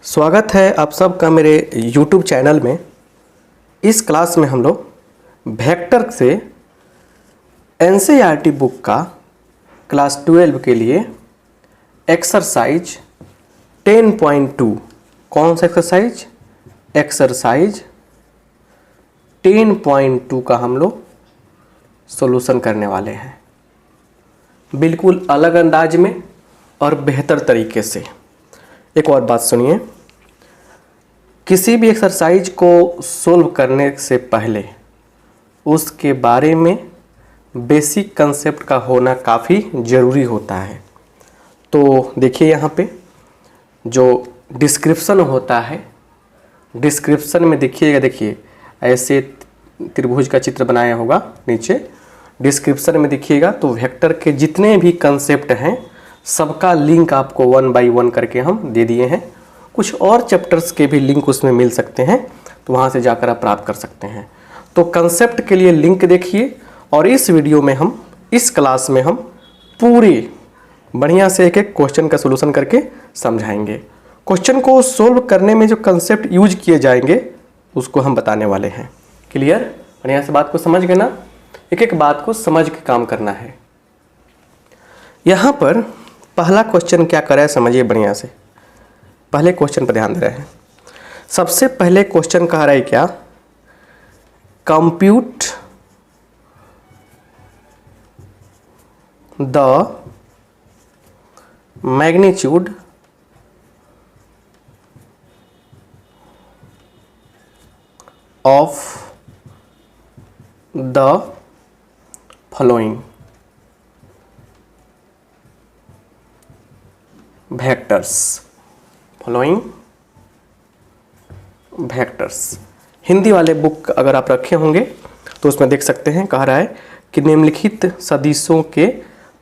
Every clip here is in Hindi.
स्वागत है आप सबका मेरे YouTube चैनल में। इस क्लास में हम लोग वेक्टर से NCERT बुक का क्लास 12 के लिए एक्सरसाइज 10.2, कौन सा एक्सरसाइज? एक्सरसाइज 10.2 का हम लोग सॉल्यूशन करने वाले हैं, बिल्कुल अलग अंदाज में और बेहतर तरीके से। एक और बात सुनिए, किसी भी एक्सरसाइज को सोल्व करने से पहले उसके बारे में बेसिक कंसेप्ट का होना काफ़ी ज़रूरी होता है। तो देखिए यहाँ पे जो डिस्क्रिप्शन होता है, डिस्क्रिप्शन में देखिए ऐसे त्रिभुज का चित्र बनाया होगा नीचे। डिस्क्रिप्शन में देखिएगा तो वेक्टर के जितने भी कंसेप्ट हैं सबका लिंक आपको 1 बाय 1 करके हम दे दिए हैं। कुछ और चैप्टर्स के भी लिंक उसमें मिल सकते हैं, तो वहाँ से जाकर आप प्राप्त कर सकते हैं। तो कंसेप्ट के लिए लिंक देखिए, और इस वीडियो में हम, इस क्लास में हम पूरे बढ़िया से एक एक क्वेश्चन का सोल्यूशन करके समझाएंगे। क्वेश्चन को सोल्व करने में जो कंसेप्ट यूज किए जाएंगे उसको हम बताने वाले हैं। क्लियर? बढ़िया से बात को समझ गए ना? एक एक बात को समझ के काम करना है। यहाँ पर पहला क्वेश्चन क्या कर रहा है समझिए बढ़िया से। पहले क्वेश्चन पर ध्यान दे रहे हैं। सबसे पहले क्वेश्चन कह रहा है क्या? Compute the magnitude of the following vectors. Following vectors Hindi वाले बुक अगर आप रखे होंगे तो उसमें देख सकते हैं, कह रहा है कि निम्नलिखित सदिशों के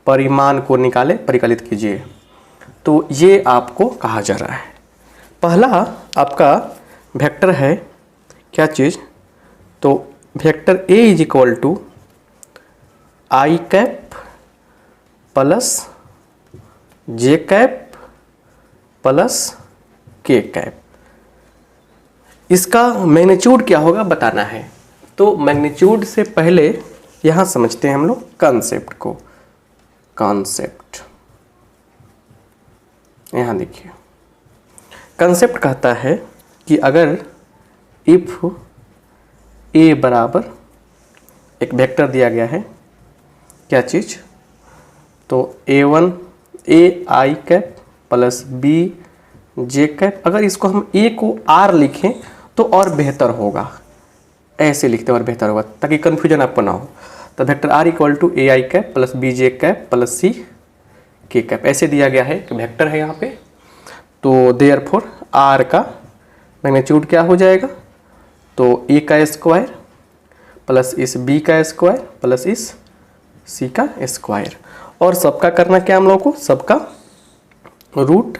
परिमाण को निकाले, परिकलित कीजिए। तो ये आपको कहा जा रहा है। पहला आपका वेक्टर है क्या चीज़? तो vector A is equal to I cap plus J cap plus K cap. इसका मैग्नीट्यूड क्या होगा बताना है। तो मैग्नीट्यूड से पहले यहाँ समझते हैं हम लोग कंसेप्ट को। कंसेप्ट यहाँ देखिए, कंसेप्ट कहता है कि अगर इफ A बराबर एक वेक्टर दिया गया है, क्या चीज़? तो A1 A I cap plus B J cap. अगर इसको हम A को R लिखें तो और बेहतर होगा, ऐसे लिखते और बेहतर होगा ताकि कन्फ्यूजन आपको ना हो। तो vector R equal to A I cap plus B J cap plus C K cap, ऐसे दिया गया है कि वेक्टर है यहाँ पे। तो देयरफॉर R का मैग्नीट्यूड क्या हो जाएगा? तो A का स्क्वायर प्लस इस B का स्क्वायर प्लस इस C का स्क्वायर, और सबका करना क्या हम लोग को? सबका रूट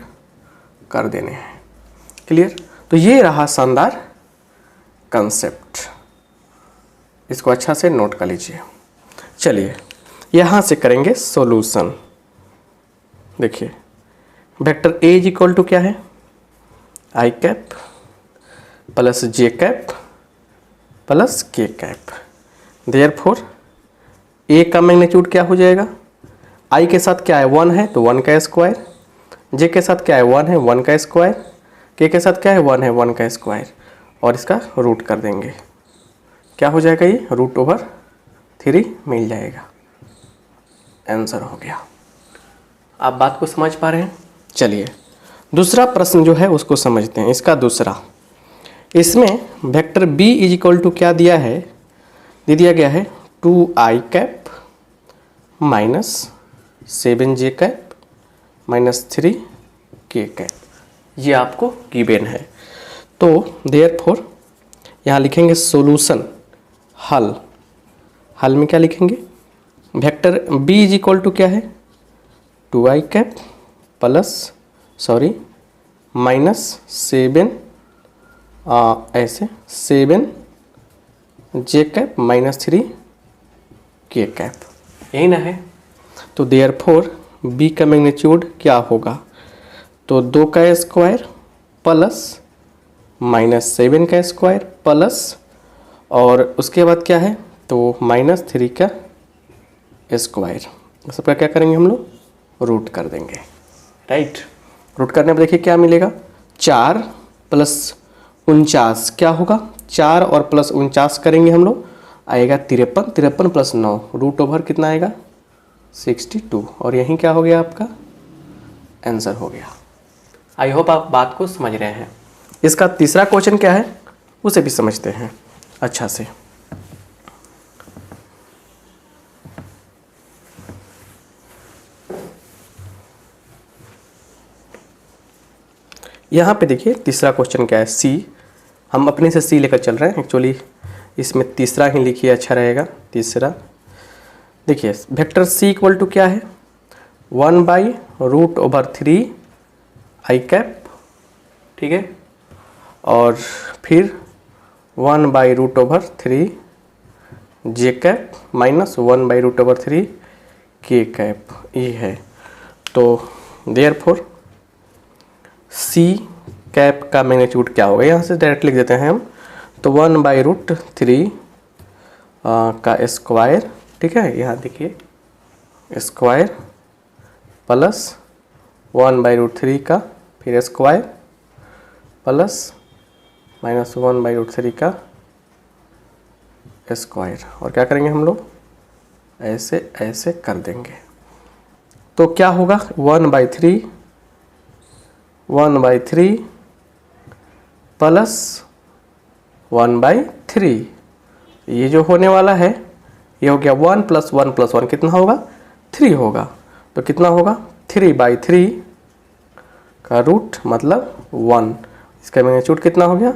कर देने हैं। क्लियर? तो ये रहा शानदार कंसेप्ट, इसको अच्छा से नोट कर लीजिए। चलिए यहाँ से करेंगे सॉल्यूशन। देखिए vector A is equal to क्या है? I cap plus J cap plus K cap. Therefore A का मैग्नीट्यूड क्या हो जाएगा? I के साथ क्या है? 1 है तो 1 का स्क्वायर, J के साथ क्या है? 1 है, 1 का स्क्वायर, K के साथ क्या है? 1 है, 1 का स्क्वायर, और इसका रूट कर देंगे। क्या हो जाएगा? ये रूट ओवर 3 मिल जाएगा। आंसर हो गया। आप बात को समझ पा रहे हैं? चलिए दूसरा प्रश्न जो है उसको समझते हैं। इसका दूसरा, इसमें vector B is equal to क्या दिया है? दे दिया गया है 2 I cap minus 7 J cap minus 3 K cap. ये आपको गिवन है। तो देयरफॉर यहाँ लिखेंगे सॉल्यूशन, हल। हल में क्या लिखेंगे? Vector B is equal to क्या है? 2 आई कैप प्लस माइनस 7 ऐसे 7 J cap minus 3 K cap, यही ना है। तो देयरफॉर B का मैग्नीट्यूड क्या होगा? तो 2 का स्क्वायर प्लस -7 का स्क्वायर प्लस और उसके बाद क्या है तो -3 का स्क्वायर। सबका क्या करेंगे हम लोग रूट कर देंगे, राइट। रूट करने पर देखिए क्या मिलेगा 4 + 49 क्या होगा 4 और +49 करेंगे हम लोग आएगा 53, 53 + 9 रूट कितना आएगा 62 और यहीं क्या हो गया आपका आंसर हो गया। आई होप आप बात को समझ रहे हैं। इसका तीसरा क्वेश्चन क्या है उसे भी समझते हैं अच्छा से। यहाँ पे देखिए तीसरा क्वेश्चन क्या है सी, हम अपने से सी लेकर चल रहे हैं, एक्चुअली इसमें तीसरा ही लिखिए अच्छा रहेगा। तीसरा देखिए वेक्टर सी इक्वल टू क्या है 1/√3 आई कैप, ठीक है, और फिर 1/√3 जे कैप -1/√3 के कैप ये है। तो देयरफॉर सी कैप का मैग्नीट्यूड क्या होगा, यहाँ से डायरेक्ट लिख देते हैं हम। तो 1/√3 का स्क्वायर, ठीक है, यहाँ देखिए स्क्वायर प्लस 1/√3 का फिर स्क्वायर प्लस -1/√3 का स्क्वायर और क्या करेंगे हम लोग ऐसे ऐसे कर देंगे। तो क्या होगा 1/3 प्लस 1/3 ये जो होने वाला है ये हो गया 1 + 1 + 1 कितना होगा 3 होगा। तो कितना होगा 3/3 का रूट मतलब 1, इसका मैग्नीट्यूड कितना हो गया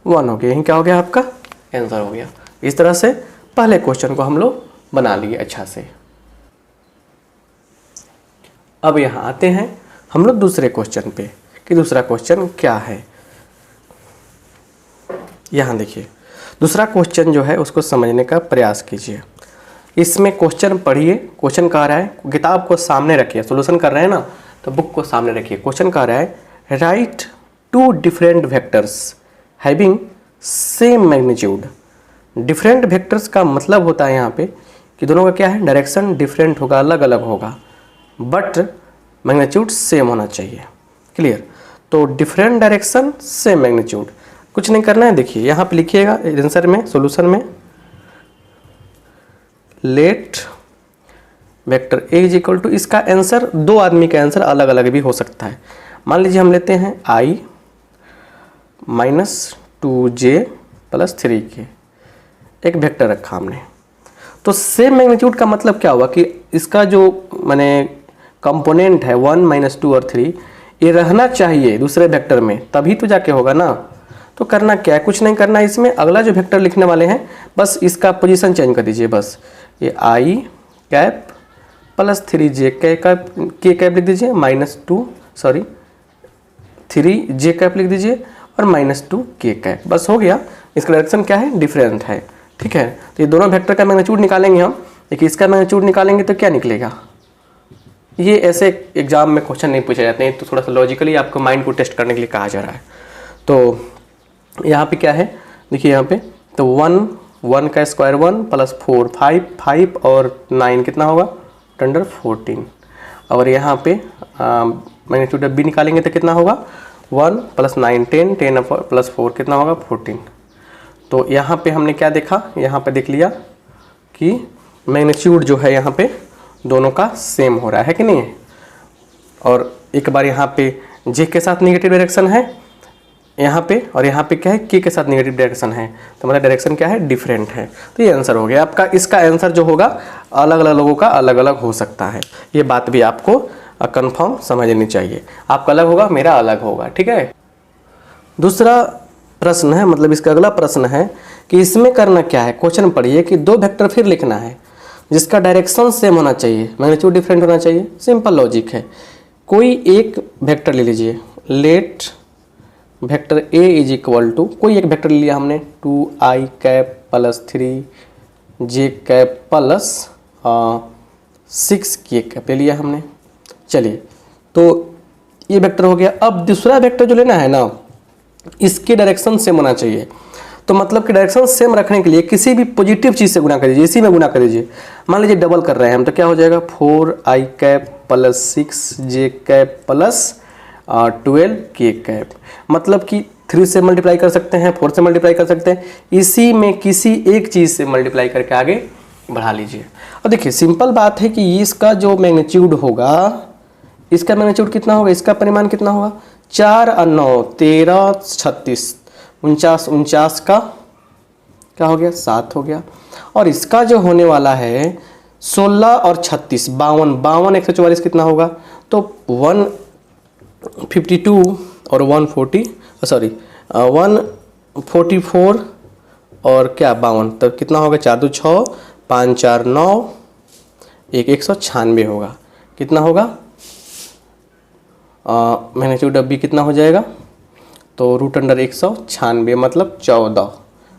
1 हो गया। यही क्या हो गया आपका आंसर हो गया। इस तरह से पहले क्वेश्चन को हम लोग बना लिए अच्छा से। अब यहाँ आते हैं हम लोग दूसरे क्वेश्चन पे कि दूसरा क्वेश्चन क्या है। यहाँ देखिए दूसरा क्वेश्चन जो है उसको समझने का प्रयास कीजिए। इसमें क्वेश्चन पढ़िए, क्वेश्चन कह रहा है किताब को सामने रखिए, सॉल्यूशन कर रहे हैं ना तो बुक को सामने रखिए। क्वेश्चन कह रहा है right 2 different vectors having same magnitude. Different vectors का मतलब होता है यहाँ पे कि दोनों का क्या है डायरेक्शन डिफरेंट होगा, अलग अलग होगा, बट मैग्नीट्यूड सेम होना चाहिए। क्लियर। तो डिफरेंट डायरेक्शन सेम मैग्नीट्यूड, कुछ नहीं करना है। देखिए यहाँ पे लिखिएगा आंसर में सॉल्यूशन में let vector A is equal to, इसका आंसर दो आदमी का आंसर अलग अलग भी हो सकता है। मान लीजिए हम लेते हैं i -2j + 3k एक वेक्टर रखा हमने। तो सेम मैग्नीट्यूड का मतलब क्या हुआ कि इसका जो माने कंपोनेंट है 1 -2 और 3 ये रहना चाहिए दूसरे वेक्टर में, तभी तो जाके होगा ना। तो करना क्या है, कुछ नहीं करना है इसमें। अगला जो वेक्टर लिखने वाले हैं बस इसका पोजीशन चेंज कर दीजिए। बस ये i कैप + 3j के कैप लिख दीजिए, -3j कैप लिख दीजिए और -2 के कैप, बस हो गया। इसका डायरेक्शन क्या है डिफरेंट है, ठीक है। तो ये दोनों वेक्टर का मैग्नीट्यूड निकालेंगे हम। देखिए इसका मैग्नीट्यूड निकालेंगे तो क्या निकलेगा, ये ऐसे एग्जाम में क्वेश्चन नहीं पूछे जाते हैं, तो थोड़ा सा लॉजिकली आपको माइंड को टेस्ट करने के लिए कहा जा रहा है। तो यहाँ पे क्या है देखिए यहाँ पे तो 1 का स्क्वायर 1 + 4 5 और 9 कितना होगा 14। और यहाँ पे मैग्नीट्यूड बी निकालेंगे तो कितना होगा 1 + 9 10 10 + 4 कितना होगा 14। तो यहाँ पे हमने क्या देखा, यहाँ पे देख लिया कि मैग्नीट्यूड जो है यहाँ पे दोनों का सेम हो रहा है कि नहीं है। और एक बार यहाँ पे जे के साथ नेगेटिव डायरेक्शन है यहाँ पे, और यहाँ पे क्या है के साथ नेगेटिव डायरेक्शन है, तो मतलब डायरेक्शन क्या है डिफरेंट है। तो ये आंसर हो गया आपका। इसका आंसर जो होगा अलग अलग लोगों का अलग अलग हो सकता है, ये बात भी आपको कंफर्म समझनी चाहिए। आपका अलग होगा मेरा अलग होगा, ठीक है। दूसरा प्रश्न है, मतलब इसका अगला प्रश्न है कि इसमें करना क्या है। क्वेश्चन पढ़िए कि दो वेक्टर फिर लिखना है जिसका डायरेक्शन सेम होना चाहिए, मैग्नीट्यूड डिफरेंट होना चाहिए। सिंपल लॉजिक है। कोई एक वेक्टर ले लीजिए, let vector A is equal to, कोई एक वेक्टर ले लिया हमने 2i cap + 3j cap + 6k cap ले लिया हमने। चलिए तो ये वेक्टर हो गया। अब दूसरा वेक्टर जो लेना है ना, इसके डायरेक्शन सेम होना चाहिए। तो मतलब कि डायरेक्शन सेम रखने के लिए किसी भी पॉजिटिव चीज़ से गुना कर दीजिए, इसी में गुना कर दीजिए। मान लीजिए डबल कर रहे हैं हम, तो क्या हो जाएगा 4i cap plus 6j cap plus 12k cap. मतलब कि 3 से मल्टीप्लाई कर सकते हैं, 4 से मल्टीप्लाई कर सकते हैं, इसी में किसी एक चीज़ से मल्टीप्लाई करके आगे बढ़ा लीजिए। और देखिए सिंपल बात है कि इसका जो मैग्नीट्यूड होगा, इसका मैग्नीट्यूड कितना होगा, इसका परिमाण कितना होगा, 4 और 9 13 36 49 49 का क्या हो गया 7 हो गया। और इसका जो होने वाला है 16 और 36 52 52 144 कितना होगा, तो 152 और 144 और क्या 52, तो कितना होगा 4 2 6 5 4 9 196 होगा। कितना होगा मैग्नीट्यूड अब भी कितना हो जाएगा, तो रूट अंडर 196 मतलब 14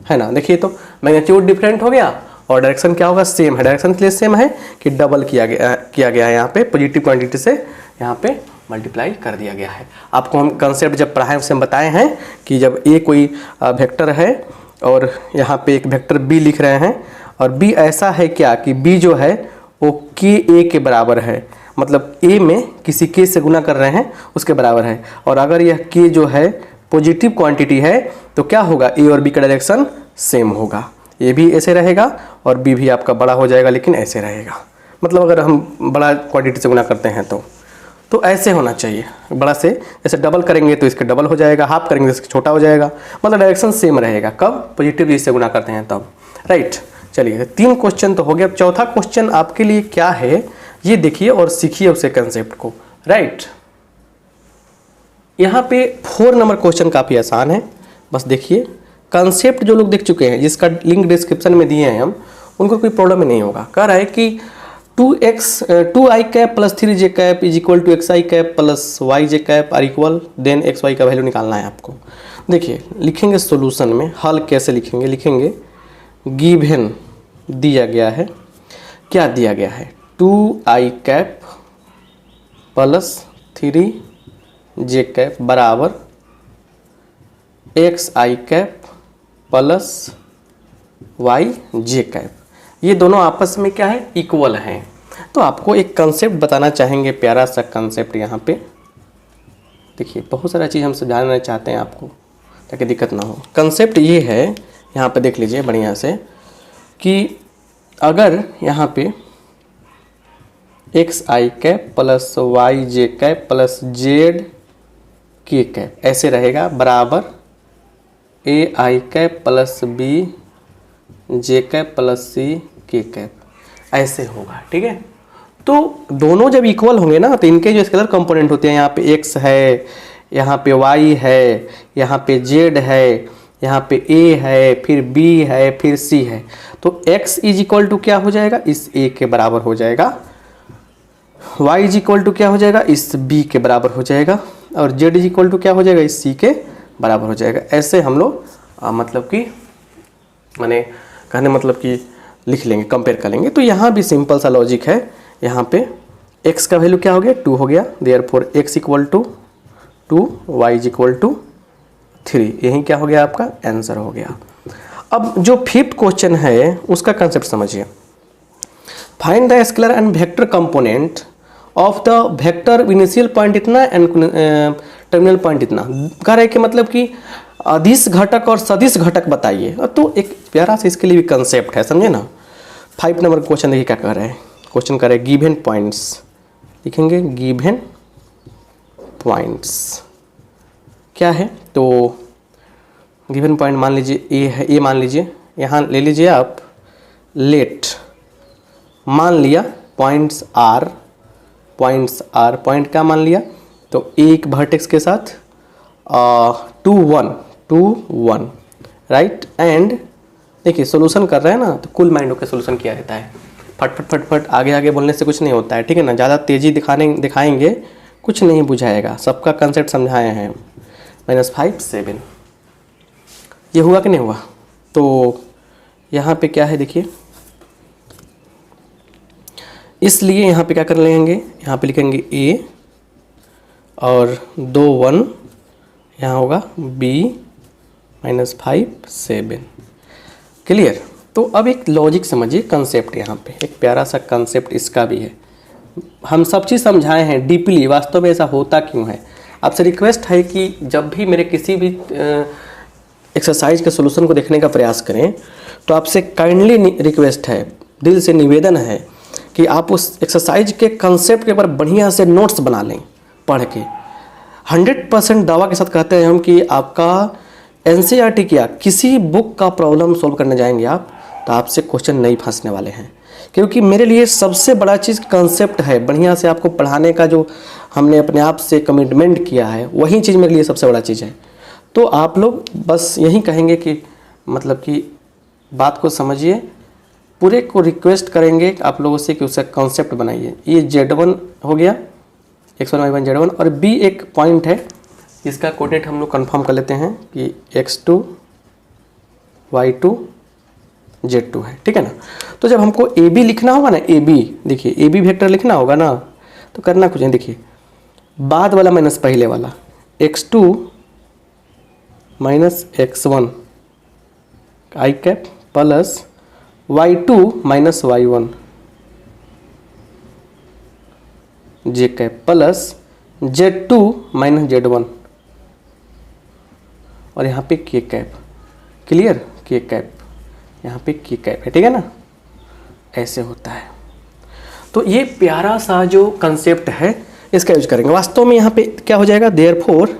है ना। देखिए तो मैग्नीट्यूड डिफरेंट हो गया और डायरेक्शन क्या होगा, सेम है। डायरेक्शन के लिए सेम है कि डबल किया गया है, यहाँ पे पॉजिटिव क्वांटिटी से यहाँ पे मल्टीप्लाई कर दिया गया है। आपको हम कंसेप्ट जब पढ़ाए उससे हम बताए हैं कि जब ए कोई वेक्टर है और यहाँ पे एक वेक्टर बी लिख रहे हैं और बी ऐसा है क्या कि बी जो है वो के ए के बराबर है, मतलब ए में किसी के से गुना कर रहे हैं उसके बराबर है। और अगर यह के जो है पॉजिटिव क्वांटिटी है तो क्या होगा, ए और बी का डायरेक्शन सेम होगा। ए भी ऐसे रहेगा और बी भी आपका बड़ा हो जाएगा लेकिन ऐसे रहेगा। मतलब अगर हम बड़ा क्वांटिटी से गुना करते हैं तो ऐसे होना चाहिए। बड़ा से जैसे डबल करेंगे तो इसके डबल हो जाएगा, हाफ करेंगे तो इसका छोटा हो जाएगा, मतलब डायरेक्शन सेम रहेगा। कब पॉजिटिव से गुना करते हैं तब, राइट। चलिए 3 क्वेश्चन तो हो गया। चौथा क्वेश्चन आपके लिए क्या है ये देखिए और सीखिए उसे कंसेप्ट को, राइट। यहाँ पे 4 नंबर क्वेश्चन काफ़ी आसान है, बस देखिए कंसेप्ट जो लोग देख चुके हैं जिसका लिंक डिस्क्रिप्शन में दिए हैं हम, उनको कोई प्रॉब्लम नहीं होगा। कह रहा है कि 2i cap plus 3j cap is equal to xi cap plus yj cap R equal, then xy का वैल्यू निकालना है आपको। देखिए लिखेंगे सॉल्यूशन में, हल कैसे लिखेंगे, लिखेंगे गिवन दिया गया है, क्या दिया गया है 2i cap plus 3j cap बराबर xi cap plus yj cap. ये दोनों आपस में क्या है, इक्वल हैं। तो आपको एक कंसेप्ट बताना चाहेंगे, प्यारा सा कंसेप्ट। यहाँ पे देखिए बहुत सारा चीज़ हम समझाना चाहते हैं आपको ताकि दिक्कत ना हो। कंसेप्ट ये है, यहाँ पे देख लीजिए बढ़िया से, कि अगर यहाँ पे xi cap plus yj cap plus zk cap ऐसे रहेगा बराबर ai cap plus bj cap plus ck cap ऐसे होगा, ठीक है। तो दोनों जब इक्वल होंगे ना तो इनके जो स्केलर कंपोनेंट होते हैं, यहाँ पे x है, यहाँ पे y है, यहाँ पे z है, यहाँ पे a है, फिर b है, फिर c है, तो x इज इक्वल टू क्या हो जाएगा, इस a के बराबर हो जाएगा, y इज इक्वल टू क्या हो जाएगा, इस b के बराबर हो जाएगा, और z इज इक्वल टू क्या हो जाएगा, इस c के बराबर हो जाएगा। ऐसे हम लोग मतलब कि माने कहने मतलब कि लिख लेंगे, कंपेयर कर लेंगे। तो यहाँ भी सिंपल सा लॉजिक है। यहाँ पे x का वैल्यू क्या हो गया 2 हो गया, therefore x equal to 2, y is equal to 3, यही क्या हो गया आपका आंसर हो गया। अब जो 5th क्वेश्चन है उसका कंसेप्ट समझिए। Find the scalar and vector component of the vector initial point इतना एंड टर्मिनल पॉइंट इतना। कह रहे हैं कि मतलब कि अदिश घटक और सदिश घटक बताइए। तो एक प्यारा सा इसके लिए भी कंसेप्ट है, समझे ना। 5 नंबर क्वेश्चन देखिए क्या कर रहे हैं। क्वेश्चन कर रहे हैं गिवन पॉइंट्स, लिखेंगे गिवन पॉइंट्स क्या है, तो गिवन पॉइंट मान लीजिए ए है, ए मान लीजिए, यहाँ ले लीजिए आप लेट, मान लिया पॉइंट्स आर, पॉइंट क्या मान लिया, तो एक वर्टेक्स के साथ 2 1 राइट। एंड देखिए सोल्यूशन कर रहे हैं ना, तो कुल माइंड होकर सोल्यूशन किया रहता है। फट आगे आगे बोलने से कुछ नहीं होता है, ठीक है ना। ज़्यादा तेज़ी दिखाएंगे कुछ नहीं बुझाएगा। सबका कंसेप्ट समझाए हैं। -5 7 ये हुआ कि नहीं हुआ। तो यहाँ पे क्या है देखिए, इसलिए यहाँ पे क्या कर लेंगे, यहाँ पे लिखेंगे a और 2 1 यहाँ होगा b -5 7। क्लियर। तो अब एक लॉजिक समझिए, कंसेप्ट यहाँ पे एक प्यारा सा कंसेप्ट इसका भी है। हम सब चीज़ समझाए हैं डीपली, वास्तव में ऐसा होता क्यों है। आपसे रिक्वेस्ट है कि जब भी मेरे किसी भी एक्सरसाइज के सॉल्यूशन को देखने का प्रयास करें तो आपसे काइंडली रिक्वेस्ट है, दिल से निवेदन है कि आप उस एक्सरसाइज के कंसेप्ट के ऊपर बढ़िया से नोट्स बना लें पढ़ के। 100% दावा के साथ कहते हैं हम कि आपका एनसीईआरटी क्या किसी बुक का प्रॉब्लम सॉल्व करने जाएंगे आप तो आपसे क्वेश्चन नहीं फंसने वाले हैं, क्योंकि मेरे लिए सबसे बड़ा चीज़ कंसेप्ट है। बढ़िया से आपको पढ़ाने का जो हमने अपने आप से कमिटमेंट किया है वही चीज़ मेरे लिए सबसे बड़ा चीज़ है। तो आप लोग बस यही कहेंगे कि मतलब कि बात को समझिए, पूरे को रिक्वेस्ट करेंगे आप लोगों से कि उसका कॉन्सेप्ट बनाइए। ये Z1 हो गया, x1 y1 Z1, और B एक पॉइंट है, इसका कोऑर्डिनेट हम लोग कंफर्म कर लेते हैं कि x2 y2 Z2 है, ठीक है ना। तो जब हमको AB लिखना होगा ना, AB देखिए AB वेक्टर लिखना होगा ना, तो करना कुछ नहीं, देखिए बाद वाला माइनस पहले वाला, x2 minus x1 I cap plus y2 minus y1 J cap plus Z2 minus Z1 और यहाँ पे के कैप। क्लियर, के कैप यहाँ पे के कैप है, ठीक है ना। ऐसे होता है। तो ये प्यारा सा जो कंसेप्ट है इसका यूज करेंगे। वास्तव में यहाँ पे क्या हो जाएगा, therefore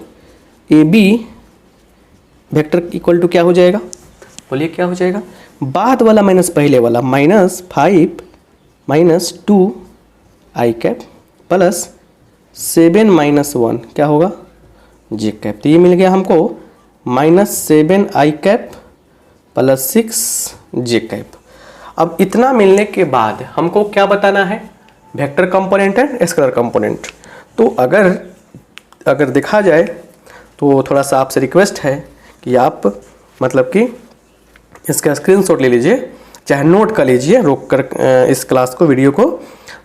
AB vector equal to क्या हो जाएगा, बोलिए क्या हो जाएगा, बाद वाला माइनस पहले वाला -5 -2 आई कैप प्लस 7 -1 क्या होगा जे कैप। तो ये मिल गया हमको -7 आई कैप प्लस 6 जे कैप। अब इतना मिलने के बाद हमको क्या बताना है, vector component and scalar component. तो अगर देखा जाए तो थोड़ा सा आपसे रिक्वेस्ट है कि आप मतलब कि इसका स्क्रीनशॉट ले लीजिए, चाहे नोट कर लीजिए रोक कर इस क्लास को, वीडियो को,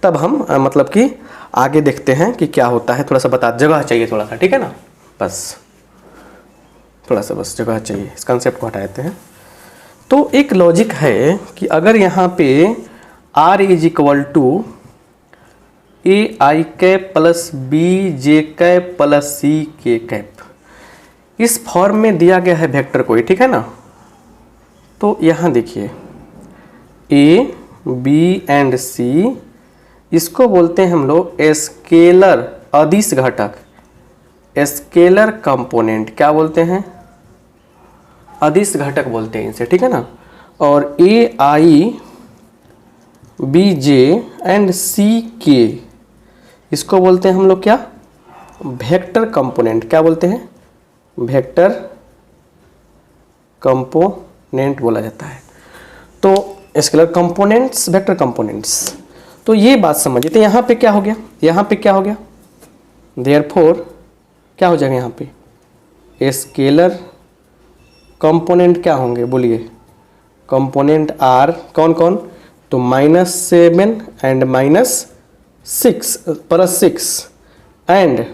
तब हम मतलब कि आगे देखते हैं कि क्या होता है। थोड़ा सा बता, जगह चाहिए थोड़ा सा, ठीक है ना, बस थोड़ा सा बस जगह चाहिए, इस कंसेप्ट को हटा देते हैं। तो एक लॉजिक है कि अगर यहाँ पे R is equal to A I cap plus B J cap plus C K cap, इस फॉर्म में दिया गया है वेक्टर को, ठीक है ना। तो यहाँ देखिए A, B एंड C, इसको बोलते हैं हम लोग स्केलर अदिश घटक, स्केलर कंपोनेंट क्या बोलते हैं, अदिश घटक बोलते हैं इसे, ठीक है ना। और AI, BJ एंड CK इसको बोलते हैं हम लोग क्या, वेक्टर कंपोनेंट, क्या बोलते हैं, वेक्टर कंपोनेंट बोला जाता है। तो स्केलर कंपोनेंट्स, वेक्टर कंपोनेंट्स, तो ये बात समझिए। तो यहाँ पे क्या हो गया, यहाँ पे क्या हो गया, देयरफॉर क्या हो जाएगा, यहाँ पे स्केलर कंपोनेंट क्या होंगे, बोलिए, कंपोनेंट आर कौन कौन, तो -7 and -6 plus 6 and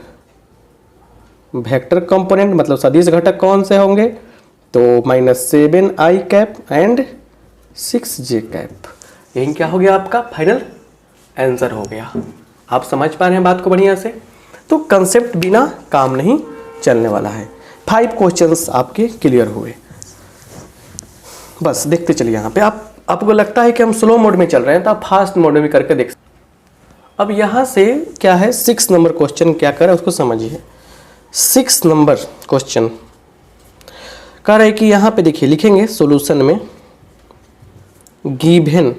vector component मतलब सदिश घटक कौन से होंगे, तो -7 आई कैप एंड 6 जे कैप। यही क्या हो गया आपका फाइनल आंसर हो गया। आप समझ पा रहे हैं बात को बढ़िया से। तो कंसेप्ट बिना काम नहीं चलने वाला है। 5 क्वेश्चंस आपके क्लियर हुए। बस देखते चलिए। यहाँ पे आपको लगता है कि हम स्लो मोड में चल रहे हैं तो आप फास्ट मोड में भी करके देख। अब यहाँ से क्या है, 6 नंबर क्वेश्चन क्या कर रहा है उसको समझिए। 6 नंबर क्वेश्चन कह रहा है कि यहाँ पे देखिए लिखेंगे सॉल्यूशन में, given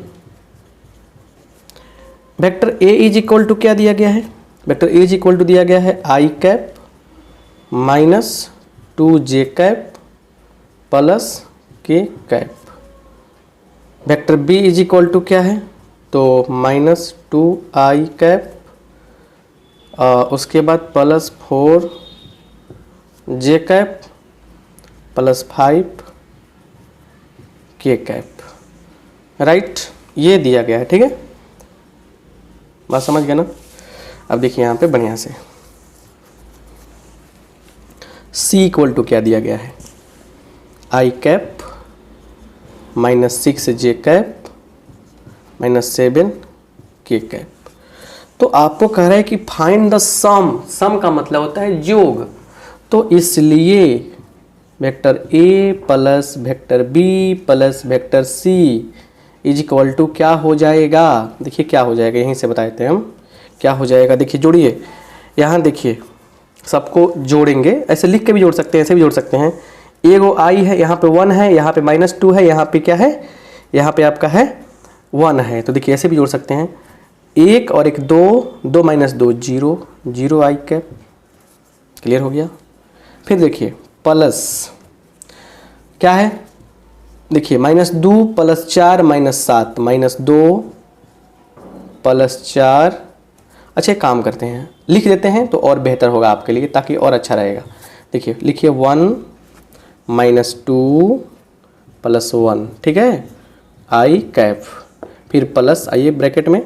vector A is equal to क्या दिया गया है, vector A is equal to दिया गया है I cap -2 J cap plus K cap. Vector B is equal to क्या है, तो -2 आई कैप उसके बाद +4 जे कैप प्लस 5 के कैप, राइट। ये दिया गया है, ठीक है, बात समझ गए ना। अब देखिए यहाँ पे बढ़िया से सी इक्वल टू क्या दिया गया है, I cap minus 6 J cap minus 7 के कैप। तो आपको कह रहा है कि फाइंड द सम, सम का मतलब होता है योग, तो इसलिए vector A plus vector B plus vector C is equal to क्या हो जाएगा, देखिए क्या हो जाएगा, यहीं से बता देते हैं हम क्या हो जाएगा। देखिए जोड़िए, यहाँ देखिए सबको जोड़ेंगे, ऐसे लिख के भी जोड़ सकते हैं, ऐसे भी जोड़ सकते हैं। एगो आई है, यहाँ पे 1 है, यहाँ पे -2 है, यहाँ पे क्या है, यहाँ पे आपका है 1 है, तो देखिए ऐसे भी जोड़ सकते हैं। 1 और 1 2, 2 - 2 0, 0 आई कैप, क्लियर हो गया। फिर देखिए प्लस क्या है, देखिए -2 + 4 -7 -2 + 4। अच्छा एक काम करते हैं, लिख देते हैं तो और बेहतर होगा आपके लिए, ताकि और अच्छा रहेगा। देखिए लिखिए 1 - 2 + 1, ठीक है, आई कैप, फिर प्लस आइए ब्रैकेट में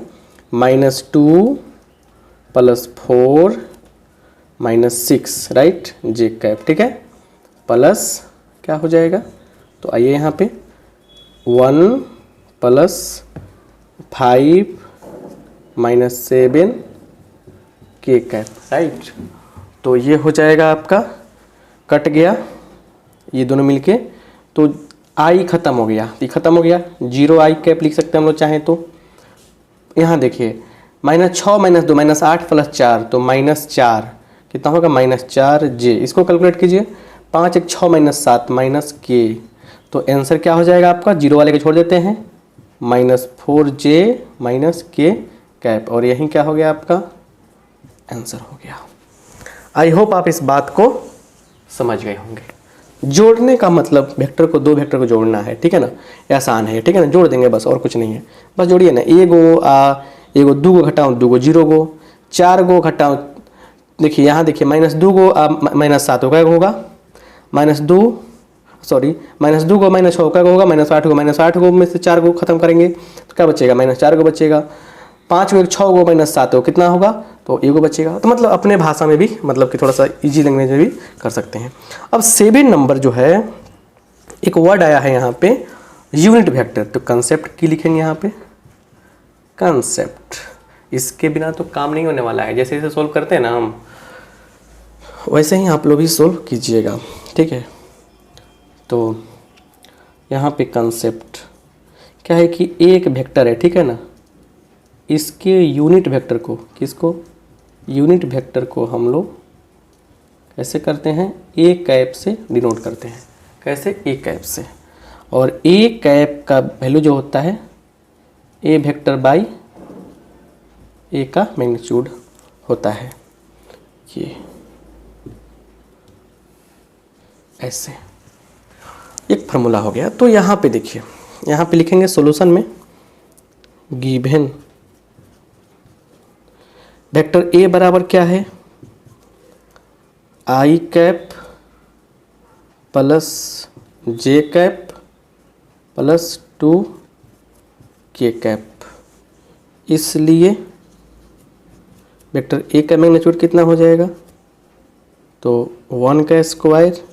-2 + 4 -6 राइट, जे कैप, ठीक है, प्लस क्या हो जाएगा, तो आइए यहाँ पे 1 + 5 -7 के कैप, राइट। तो ये हो जाएगा आपका, कट गया ये दोनों मिलके, तो आई ख़त्म हो गया, ये ख़त्म हो गया, 0 आई कैप लिख सकते हैं हम लोग चाहें तो। यहाँ देखिए -6 - 2 -8 + 4, तो -4 कितना होगा, -4 जे, इसको कैलकुलेट कीजिए, 5 1 6 -7 के, तो आंसर क्या हो जाएगा आपका, 0 वाले को छोड़ देते हैं, -4 जे के कैप, और यही क्या हो गया आपका आंसर हो गया। आई होप आप इस बात को समझ गए होंगे। जोड़ने का मतलब वेक्टर को, 2 वेक्टर को जोड़ना है, ठीक है ना, आसान है, ठीक है ना, जोड़ देंगे बस, और कुछ नहीं है, बस जोड़िए ना। एगो 2 गो घटाओ 2 गो 0 गो, 4 गो घटाओ, देखिए यहाँ देखिए -2 गो -7 होगा, -2 सॉरी -2 गो -6 का होगा, -8 गो -8 गो में से 4 गो खत्म करेंगे तो क्या बचेगा, -4 गो बचेगा, 5 गो 6 गो -7 गो कितना होगा, तो एगो बचेगा। तो मतलब अपने भाषा में भी, मतलब कि थोड़ा सा इजी लैंग्वेज में भी कर सकते हैं। अब 7 नंबर जो है, एक वर्ड आया है यहाँ पे यूनिट वेक्टर, तो कंसेप्ट की लिखेंगे यहाँ पे, कंसेप्ट, इसके बिना तो काम नहीं होने वाला है। जैसे जैसे सोल्व करते हैं ना हम, वैसे ही आप लोग भी सोल्व कीजिएगा, ठीक है। तो यहाँ पे कंसेप्ट क्या है कि एक वेक्टर है, ठीक है ना, इसके यूनिट वेक्टर को, किसको, यूनिट वेक्टर को हम लोग कैसे करते हैं, ए कैप से डिनोट करते हैं। कैसे, ए कैप से, और ए कैप का वैल्यू जो होता है ए वेक्टर बाई ए का मैग्नीट्यूड होता है, ये ऐसे एक फार्मूला हो गया। तो यहाँ पे देखिए, यहाँ पे लिखेंगे सॉल्यूशन में, गिवन वेक्टर ए बराबर क्या है, I cap plus J cap plus 2 के कैप, इसलिए वेक्टर ए का मैग्नीट्यूड कितना हो जाएगा, तो 1 का स्क्वायर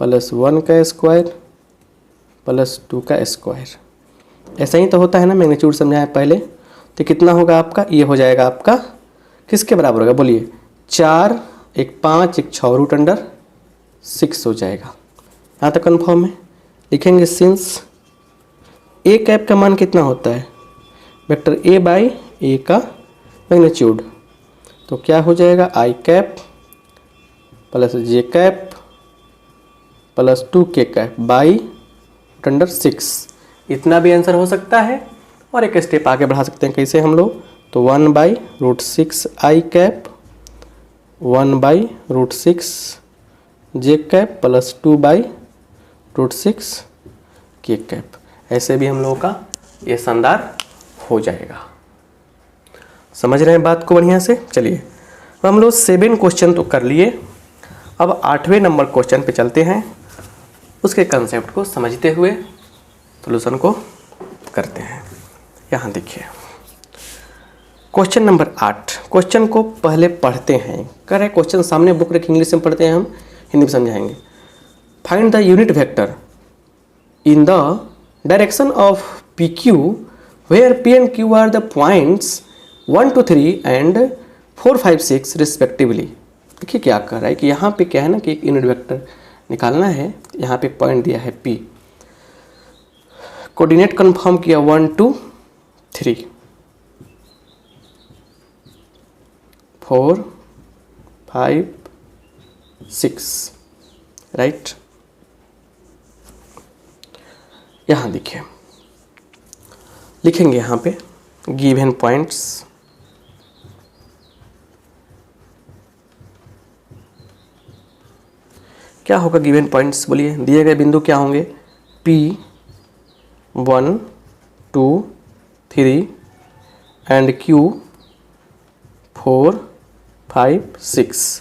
प्लस 1 का स्क्वायर प्लस 2 का स्क्वायर, ऐसा ही तो होता है ना, मैग्नीट्यूड समझाएं पहले। तो कितना होगा आपका, ये हो जाएगा आपका किसके बराबर होगा, बोलिए, 4 1 5 1 6 रूट अंडर 6 हो जाएगा। यहाँ तक कन्फर्म है। लिखेंगे सिंस ए कैप का मान कितना होता है, वेक्टर ए बाई ए का मैग्नीट्यूड, तो क्या हो जाएगा, आई cap plus J cap plus 2 के कैप बाई रूट अंडर 6, इतना भी आंसर हो सकता है। और एक स्टेप आगे बढ़ा सकते हैं, कैसे हम लोग, तो 1/√6 आई कैप 1/√6 जे कैप प्लस 2/√6 के कैप, ऐसे भी हम लोगों का ये शानदार हो जाएगा। समझ रहे हैं बात को बढ़िया से। चलिए अब हम लोग 7 क्वेश्चन तो कर लिए, अब 8वें नंबर क्वेश्चन पे चलते हैं, उसके कंसेप्ट को समझते हुए सॉल्यूशन को करते हैं। यहाँ देखिए क्वेश्चन नंबर 8, क्वेश्चन को पहले पढ़ते हैं। कह रहे क्वेश्चन सामने बुक रखी, इंग्लिश में पढ़ते हैं हम, हिंदी में समझाएंगे। Find the unit vector in the direction of P Q where P and Q are the points 1 2 3 and 4 5 6 respectively. देखिए क्या कर रहा है कि यहाँ पे क्या है ना कि एक यूनिट वेक्टर निकालना है। यहाँ पे पॉइंट दिया है P, कोऑर्डिनेट कंफर्म किया 1 2 3 4 5 6, राइट। यहाँ देखिए लिखेंगे यहाँ पे गिवन पॉइंट्स, क्या होगा गिवन पॉइंट्स बोलिए। दिए गए बिंदु क्या होंगे P 1 2 3 एंड Q 4 5 6।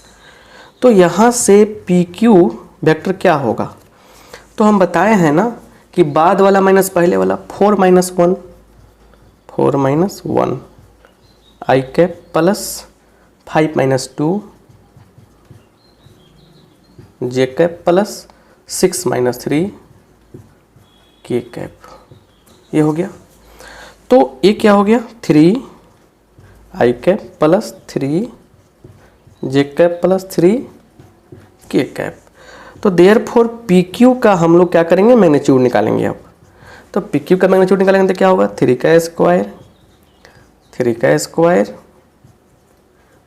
तो यहाँ से पी क्यू वेक्टर क्या होगा, तो हम बताए हैं ना कि बाद वाला माइनस पहले वाला 4 माइनस 1 आई cap plus 5 minus 2 J cap plus 6 minus 3 K cap, ये हो गया। तो ये क्या हो गया 3 आई कैप प्लस 3 जे कैप प्लस 3 के कैप। तो देयरफॉर पी क्यू का हम लोग क्या करेंगे, मैग्नीट्यूड निकालेंगे। अब तो पी क्यू का मैग्नीट्यूड निकालेंगे तो क्या होगा 3 का स्क्वायर 3 का स्क्वायर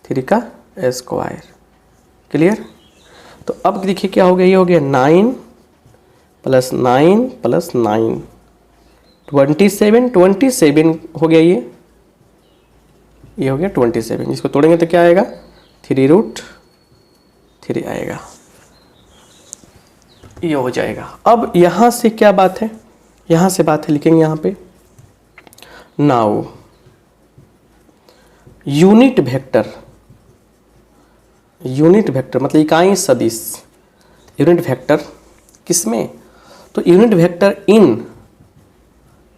3 का स्क्वायर, क्लियर। तो अब देखिए क्या हो गया, ये हो गया 9 प्लस 9 प्लस 9 27 हो गया, ये हो गया 27। इसको तोड़ेंगे तो क्या आएगा 3√3 आएगा, ये हो जाएगा। अब यहाँ से क्या बात है, यहाँ से बात है लिखेंगे यहाँ पे नाउ यूनिट वेक्टर मतलब इकाई सदिश। यूनिट वेक्टर किसमें, तो unit vector in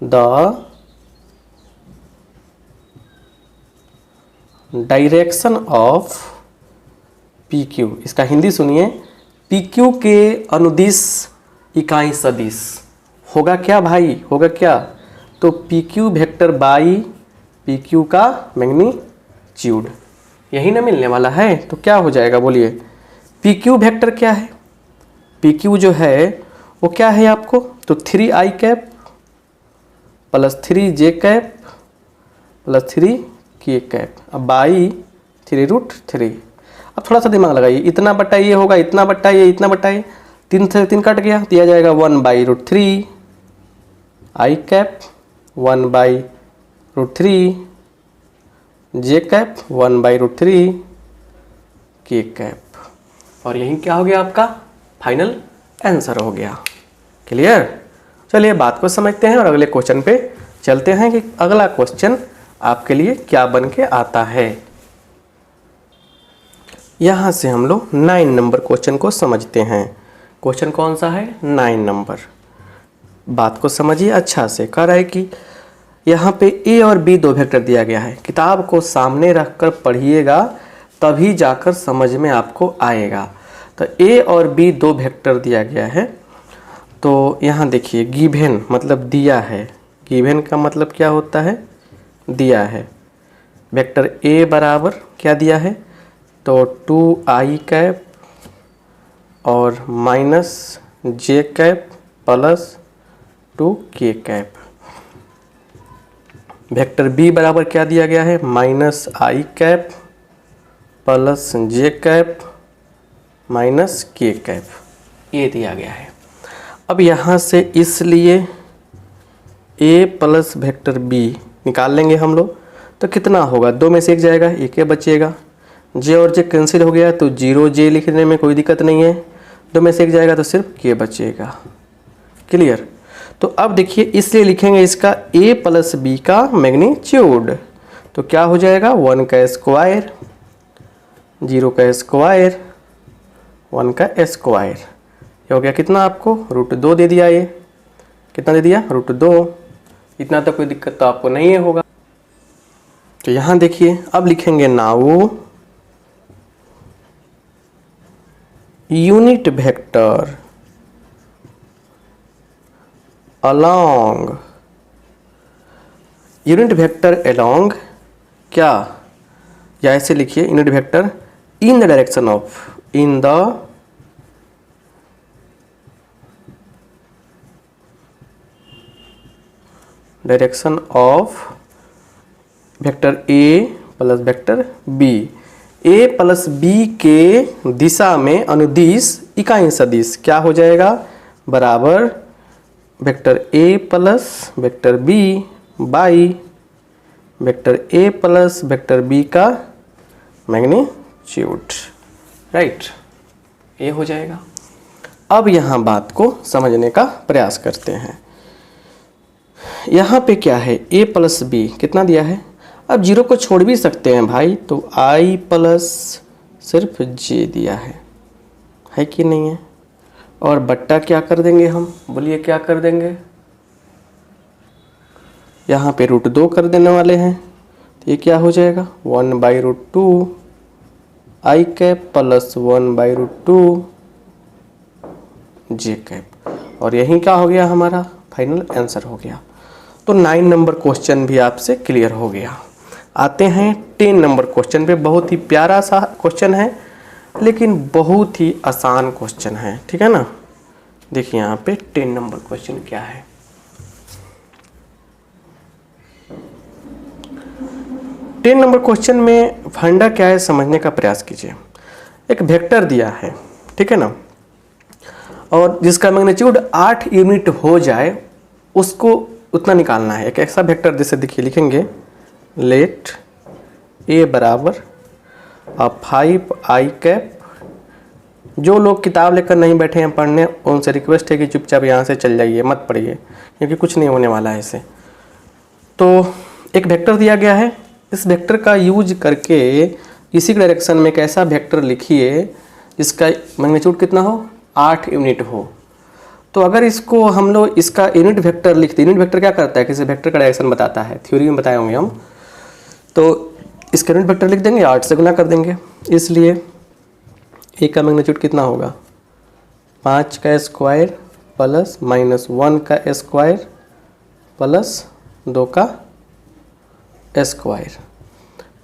the direction of P Q. इसका हिंदी सुनिए, पी क्यू के अनुदिश इकाई सदिश होगा क्या भाई, होगा क्या, तो P Q vector by P Q का मैग्नीट्यूड, यही ना मिलने वाला है। तो क्या हो जाएगा बोलिए, पी क्यू वेक्टर क्या है, पी क्यू जो है वो क्या है आपको, तो 3 आई कैप प्लस 3 जे कैप प्लस 3 के कैप, अब बाई 3√3। अब थोड़ा सा दिमाग लगाइए, इतना बट्टा ये होगा, इतना बट्टा ये, इतना बट्टा ये, 3 से 3 कट गया, दिया जाएगा 1/√3 आई कैप 1/√3 जे कैप 1/√3 के कैप, और यही क्या हो गया आपका फाइनल आंसर हो गया, क्लियर। चलिए बात को समझते हैं और अगले क्वेश्चन पे चलते हैं कि अगला क्वेश्चन आपके लिए क्या बन के आता है। यहाँ से हम लोग 9 नंबर क्वेश्चन को समझते हैं। क्वेश्चन कौन सा है, 9 नंबर। बात को समझिए अच्छा से। कह रहा है कि यहाँ पे ए और बी दो वेक्टर दिया गया है, किताब को सामने रखकर पढ़िएगा तभी जाकर समझ में आपको आएगा। तो ए और बी दो वेक्टर दिया गया है। तो यहाँ देखिए गिवन मतलब दिया है, गिवन का मतलब क्या होता है, दिया है। वेक्टर ए बराबर क्या दिया है, तो 2 आई कैप और माइनस जे कैप प्लस 2 के कैप। वेक्टर बी बराबर क्या दिया गया है, minus I cap plus J cap minus के कैप, ये दिया गया है। अब यहाँ से इसलिए ए प्लस वेक्टर बी निकाल लेंगे हम लोग, तो कितना होगा, 2 में से 1 जाएगा, 1 बचेगा। जे और जे कैंसिल हो गया तो 0 जे लिखने में कोई दिक्कत नहीं है, 2 में से 1 जाएगा तो सिर्फ के बचेगा, क्लियर। तो अब देखिए इसलिए लिखेंगे इसका a प्लस बी का मैग्नीट्यूड, तो क्या हो जाएगा 1 का स्क्वायर 0 का स्क्वायर 1 का स्क्वायर, ये हो गया कितना आपको √2 दे दिया, ये कितना दे दिया √2। इतना तो कोई दिक्कत तो आपको नहीं होगा। तो यहाँ देखिए अब लिखेंगे now unit vector along, unit vector along क्या, या ऐसे लिखिए unit vector in the direction of, in the direction of vector A plus vector B, A plus B के दिशा में अनुदिश इकाई सदिश क्या हो जाएगा, बराबर vector A plus vector B by vector A plus vector B का मैग्नीट्यूड, राइट, ये हो जाएगा। अब यहाँ बात को समझने का प्रयास करते हैं। यहाँ पे क्या है, a प्लस बी कितना दिया है, अब जीरो को छोड़ भी सकते हैं भाई, तो i प्लस सिर्फ j दिया है कि नहीं है, और बट्टा क्या कर देंगे हम, बोलिए क्या कर देंगे, यहाँ पे √2 कर देने वाले हैं, तो ये क्या हो जाएगा 1/√2 i cap plus 1/√2 j cap, और यही क्या हो गया हमारा फाइनल आंसर हो गया। तो 9 नंबर क्वेश्चन भी आपसे क्लियर हो गया। आते हैं 10 नंबर क्वेश्चन पे, बहुत ही प्यारा सा क्वेश्चन है लेकिन बहुत ही आसान क्वेश्चन है, ठीक है ना। देखिए यहाँ पे 10 नंबर क्वेश्चन क्या है। टेन नंबर क्वेश्चन में फंडा क्या है समझने का प्रयास कीजिए। एक वेक्टर दिया है, ठीक है ना, और जिसका मैग्नीट्यूड 8 यूनिट हो जाए उसको उतना निकालना है। एक ऐसा वेक्टर जैसे देखिए लिखेंगे, लेट ए बराबर 5i कैप। जो लोग किताब लेकर नहीं बैठे हैं पढ़ने, उनसे रिक्वेस्ट है कि चुपचाप यहाँ से चल जाइए, मत पढ़िए, क्योंकि कुछ नहीं होने वाला है इससे। तो एक वेक्टर दिया गया है, इस वेक्टर का यूज करके इसी के डायरेक्शन में एक ऐसा वेक्टर लिखिए जिसका मैग्नीट्यूड कितना हो, 8 यूनिट हो। तो अगर इसको हम लोग इसका यूनिट वेक्टर लिखते, यूनिट वेक्टर क्या करता है, किसी वेक्टर का डायरेक्शन बताता है, थ्योरी में बताए होंगे हम। तो इसका यूनिट वेक्टर लिख देंगे, 8 से गुना कर देंगे, इसलिए ए का मैग्नीट्यूड कितना होगा 5 का स्क्वायर प्लस -1 का स्क्वायर प्लस 2 का स्क्वायर,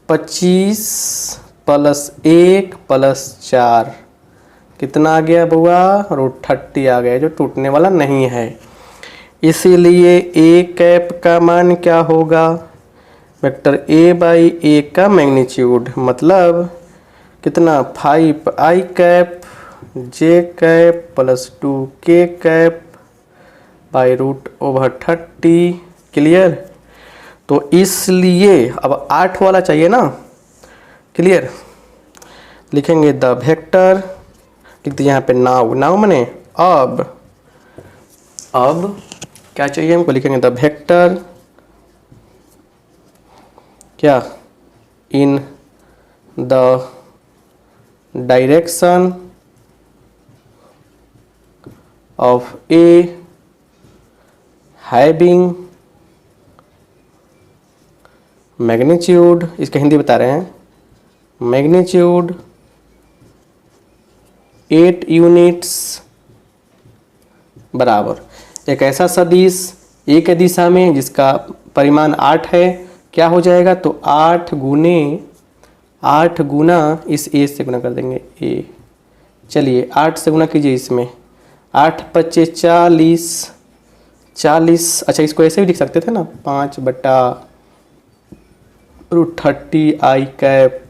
25 प्लस 1 प्लस 4 कितना आ गया बुआ, √30 आ गया, जो टूटने वाला नहीं है। इसीलिए ए कैप का मान क्या होगा, वेक्टर ए बाई ए का मैग्नीट्यूड, मतलब कितना 5i cap j cap plus 2k cap by √30। Clear. तो इसलिए अब 8 वाला चाहिए ना, क्लियर। लिखेंगे द वेक्टर, लिखते यहाँ पे नाउ मने अब क्या चाहिए हमको, लिखेंगे द वेक्टर क्या, इन the direction of A having magnitude, इसका हिंदी बता रहे हैं, मैग्नीट्यूड 8 यूनिट्स बराबर एक ऐसा सदिश ए के दिशा में जिसका परिमाण 8 है, क्या हो जाएगा, तो 8 गुना इस ए से गुना कर देंगे ए। चलिए 8 से गुना कीजिए इसमें, 8 × 5 = 40। अच्छा इसको ऐसे भी लिख सकते थे ना, 5/√30i cap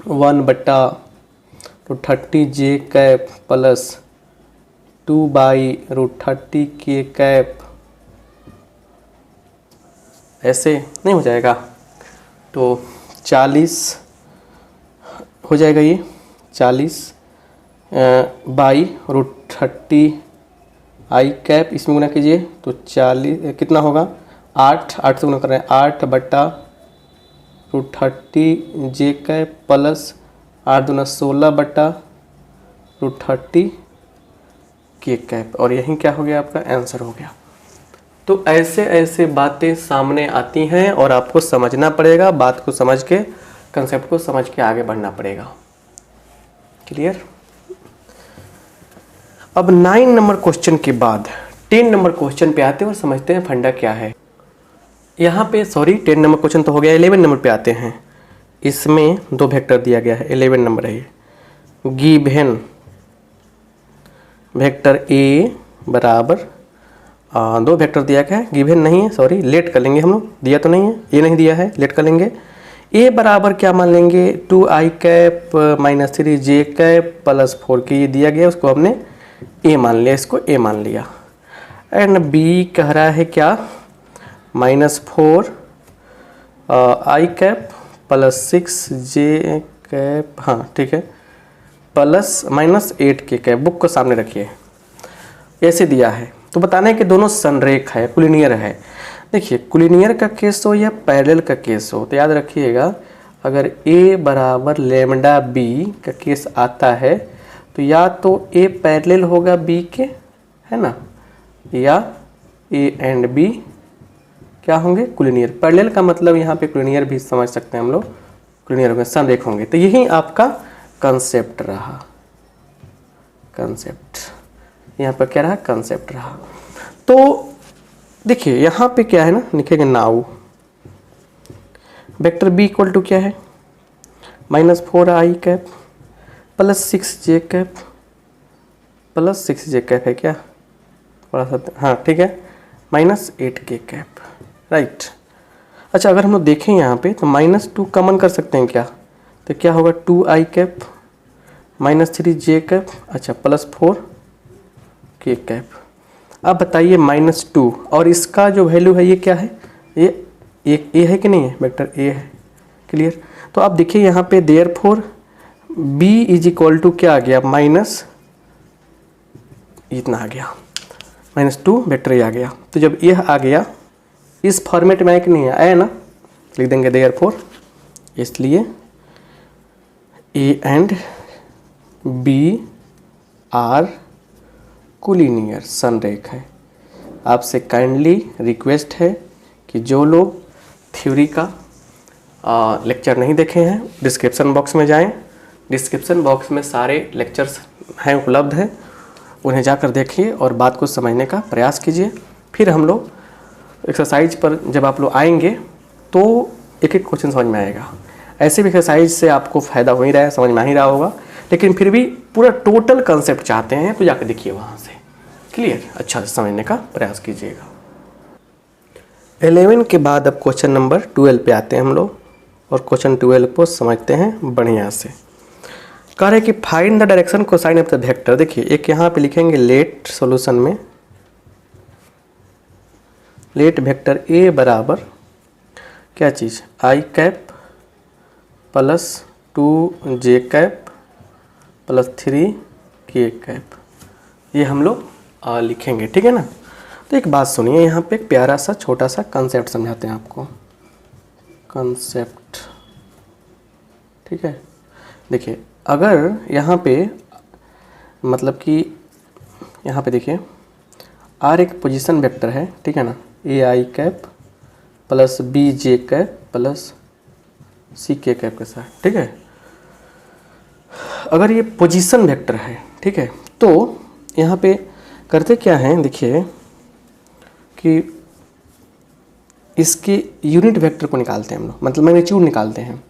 1/√30j cap plus 2/√30k cap. ऐसे नहीं हो जाएगा, तो 40 हो जाएगा, ये 40/√30i कैप, इसमें गुना कीजिए तो 40 कितना होगा, 8 से गुना कर रहे हैं, 8/√30j कैप प्लस 8 दूना 16/√30k कैप, और यही क्या हो गया, आपका आंसर हो गया। तो ऐसे ऐसे बातें सामने आती हैं और आपको समझना पड़ेगा, बात को समझ के, कंसेप्ट को समझ के आगे बढ़ना पड़ेगा। क्लियर। अब 9 नंबर क्वेश्चन के बाद 10 नंबर क्वेश्चन पे आते हैं और समझते हैं फंडा क्या है। यहाँ पे 10 नंबर क्वेश्चन तो हो गया, 11 नंबर पे आते हैं। इसमें 2 वेक्टर दिया गया है, 11 नंबर है ये। गिवन वेक्टर ए बराबर 2 वेक्टर दिया गया है, गिवन नहीं है, सॉरी लेट कर लेंगे हम लोग, दिया तो नहीं है, ये नहीं दिया है, लेट कर लेंगे। ए बराबर क्या मान लेंगे, 2i cap minus 3j cap plus 4 के ये दिया गया, उसको हमने ए मान लिया, इसको ए मान लिया। एंड बी कह रहा है क्या, -4 i cap plus 6j cap, हाँ ठीक है, प्लस -8 के कैप। बुक को सामने रखिए, ऐसे दिया है। तो बताना है कि दोनों संरेख है, कुलिनियर है। देखिए कुलिनियर का केस हो या पैरेलल का केस हो, तो याद रखिएगा अगर a बराबर लैम्डा b का केस आता है तो या तो a पैरेलल होगा b के, है ना, या a एंड b क्या होंगे, कुलिनियर। पैरेलल का मतलब यहाँ पे कुलिनियर भी समझ सकते हैं हम लोग, कुलिनियर होंगे, संरेख होंगे। तो यही आपका कंसेप्ट रहा, कंसेप्ट यहाँ पर क्या रहा, कंसेप्ट रहा। तो देखिए यहाँ पे क्या है ना, लिखेंगे now vector B equal to क्या है, -4i cap plus 6j cap plus 6j cap है क्या, थोड़ा सा, हाँ ठीक है, -8 के कैप, राइट। अच्छा अगर हम लोग देखें यहाँ पे तो -2 कॉमन कर सकते हैं क्या, तो क्या होगा 2i कैप -3j कैप, अच्छा प्लस 4 के कैप। अब बताइए -2 और इसका जो वैल्यू है ये क्या है, ये ए है कि नहीं है, वेक्टर ए है, क्लियर। तो अब देखिए यहाँ पे therefore b is equal to क्या आ गया, माइनस इतना आ गया, -2 वेक्टर ए आ गया। तो जब यह आ गया इस फॉर्मेट में आया कि नहीं आया ना, लिख देंगे देयरफॉर, इसलिए ए एंड बी आर कुलिनियर, संरेख है। आपसे काइंडली रिक्वेस्ट है कि जो लोग थ्योरी का लेक्चर नहीं देखे हैं डिस्क्रिप्शन बॉक्स में जाएं, डिस्क्रिप्शन बॉक्स में सारे लेक्चर्स हैं, उपलब्ध हैं, उन्हें जाकर देखिए और बात को समझने का प्रयास कीजिए। फिर हम लोग एक्सरसाइज पर जब आप लोग आएंगे तो एक एक क्वेश्चन समझ में आएगा। ऐसे भी एक्सरसाइज से आपको फ़ायदा हो ही रहा है, समझ में आ ही रहा होगा, लेकिन फिर भी पूरा टोटल कंसेप्ट चाहते हैं तो जाकर देखिए वहाँ से, क्लियर, अच्छा से समझने का प्रयास कीजिएगा। 11 के बाद अब क्वेश्चन नंबर 12 पे आते हैं हम लोग और क्वेश्चन 12 को समझते हैं बढ़िया से। कह रहे कि find the direction cosine of the vector. देखिए एक यहाँ पे लिखेंगे लेट सॉल्यूशन में, लेट वेक्टर ए बराबर क्या चीज़, i cap plus 2j cap plus 3k cap, ये हम लोग लिखेंगे, ठीक है ना। तो एक बात सुनिए, यहाँ पे एक प्यारा सा छोटा सा कंसेप्ट समझाते हैं आपको, कंसेप्ट, ठीक है। देखिए अगर यहाँ पे मतलब कि यहाँ पे देखिए r एक पोजीशन वेक्टर है, ठीक है ना, ai cap plus bj cap plus ck cap के साथ, ठीक है। अगर ये पोजीशन वेक्टर है, ठीक है, तो यहाँ पे करते क्या हैं, देखिए कि इसके यूनिट वेक्टर को निकालते हैं हम लोग, मतलब मैग्नीट्यूड निकालते हैं।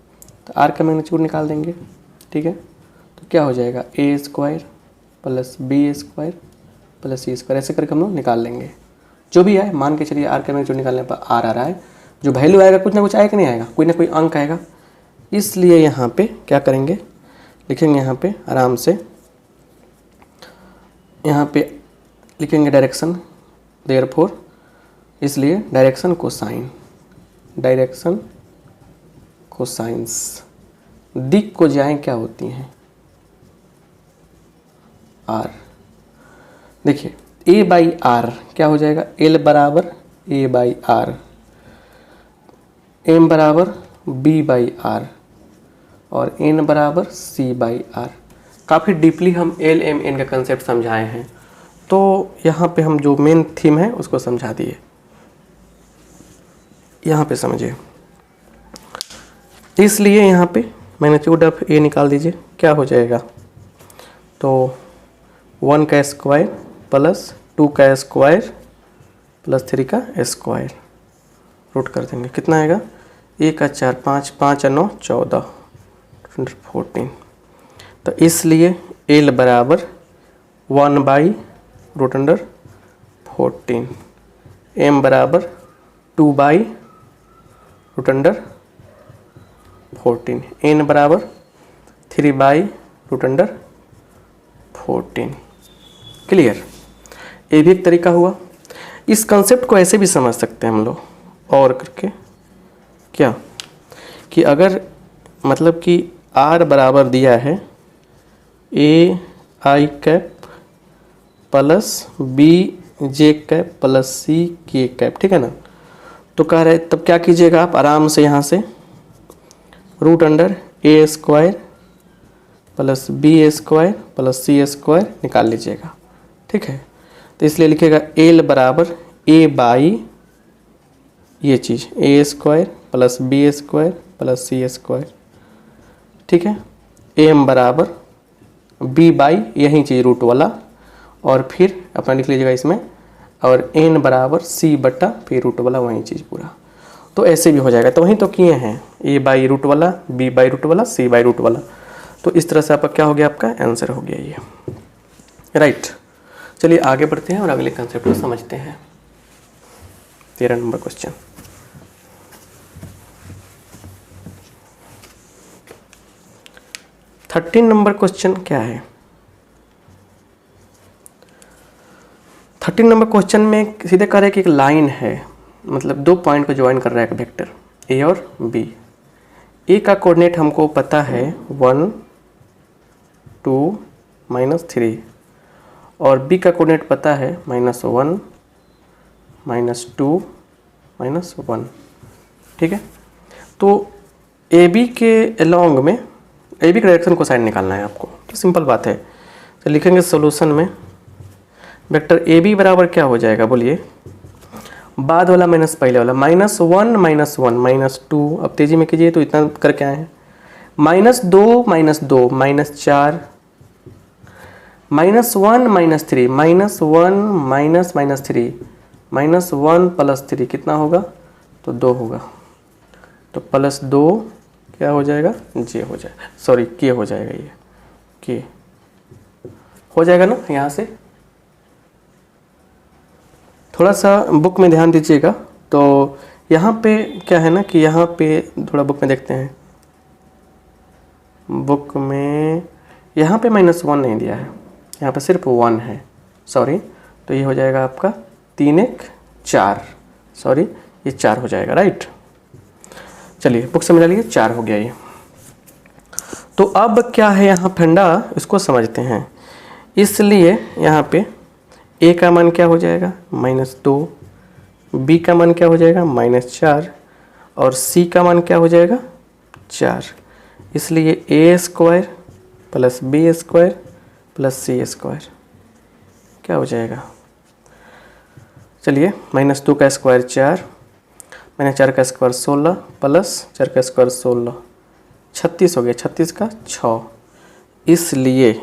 तो r का मैग्नीट्यूड निकाल देंगे, ठीक है। तो क्या हो जाएगा, a square plus b square plus c square, ऐसे करके हम लोग निकाल लेंगे। जो भी आए मान के चलिए r का मैग्नीट्यूड निकालने पर r आ रहा है, जो वैल्यू आएगा कुछ ना कुछ आएगा कि नहीं आएगा, कोई ना कोई अंक आएगा। इसलिए यहाँ पे क्या करेंगे, लिखेंगे यहाँ पे आराम से, यहाँ पे लिखेंगे डायरेक्शन, देयरफॉर, इसलिए डायरेक्शन कोसाइन, डायरेक्शन कोसाइंस, दिक को जाएं क्या होती हैं, आर। देखिए a बाई आर क्या हो जाएगा, l बराबर a बाई आर, m बराबर b बाई आर और n बराबर c बाई आर। काफ़ी डीपली हम एल एम एन का कंसेप्ट समझाए हैं, तो यहाँ पे हम जो मेन थीम है उसको समझा दिए। यहाँ पे समझिए, इसलिए यहाँ पे मैग्नीट्यूड ऑफ ए निकाल दीजिए, क्या हो जाएगा, तो 1 का स्क्वायर प्लस 2 का स्क्वायर प्लस 3 का स्क्वायर, रूट कर देंगे, कितना आएगा, 1 का 4 5, 5 और 9 14, 14। तो इसलिए L बराबर 1/√14, M बराबर 2/√14, N बराबर 3/√14। क्लियर। ये भी एक तरीका हुआ। इस कंसेप्ट को ऐसे भी समझ सकते हैं हम लोग और करके, क्या कि अगर मतलब कि R बराबर दिया है AI cap plus BJ cap plus CK cap, ठीक है ना। तो कह रहे तब क्या कीजिएगा आप, आराम से यहाँ से √A² plus B² plus C² निकाल लीजिएगा, ठीक है। तो इसलिए लिखेगा L बराबर A/, ये चीज़ A² plus B² plus C², ठीक है। M बराबर B/ यही चीज़ रूट वाला, और फिर अपना लिख लीजिएगा इसमें, और N बराबर C बटा फिर रूट वाला, वही चीज़ पूरा। तो ऐसे भी हो जाएगा। तो वहीं तो किए हैं, A/रूट वाला, B/रूट वाला, C/रूट वाला। तो इस तरह से आपका क्या हो गया, आपका आंसर हो गया ये, राइट। चलिए आगे बढ़ते हैं और अगले कंसेप्ट को समझते हैं। 13 number question. Thirteen number question क्या है। 13 नंबर क्वेश्चन में सीधे कह रहे हैं कि एक लाइन है, मतलब 2 पॉइंट को ज्वाइन कर रहा है एक वेक्टर A और B। A का कोऑर्डिनेट हमको पता है 1 2 -3, और B का कोऑर्डिनेट पता है -1 -2 -1, ठीक है। तो AB के अलॉन्ग में AB के डायरेक्शन को साइन निकालना है आपको, तो सिंपल बात है। तो लिखेंगे सॉल्यूशन में वेक्टर AB बराबर क्या हो जाएगा, बोलिए, बाद वाला माइनस पहले वाला, -1 -1 -2, अब तेजी में कीजिए तो इतना करके आए हैं, -2 -2 -4, -1 -3 -1 -3 +3 कितना होगा, तो 2 होगा। तो +2 क्या हो जाएगा, J हो जाएगा, सॉरी K हो जाएगा, ये K हो जाएगा ना। यहाँ से थोड़ा सा बुक में ध्यान दीजिएगा। तो यहाँ पे क्या है ना कि यहाँ पे थोड़ा बुक में देखते हैं, बुक में यहाँ पे -1 नहीं दिया है, यहाँ पे सिर्फ 1 है, सॉरी। तो ये हो जाएगा आपका 3 1 4, सॉरी ये 4 हो जाएगा, राइट। चलिए बुक से मिला लिए, 4 हो गया ये। तो अब क्या है यहाँ फंडा, इसको समझते हैं। इसलिए यहाँ पे A का मान क्या हो जाएगा, -2, B का मान क्या हो जाएगा, -4, और C का मान क्या हो जाएगा, 4। इसलिए A² plus B² plus C² क्या हो जाएगा, चलिए -2 का स्क्वायर 4, -4 का स्क्वायर 16 प्लस 4 का स्क्वायर 16, 36 हो गया, 36 का 6। इसलिए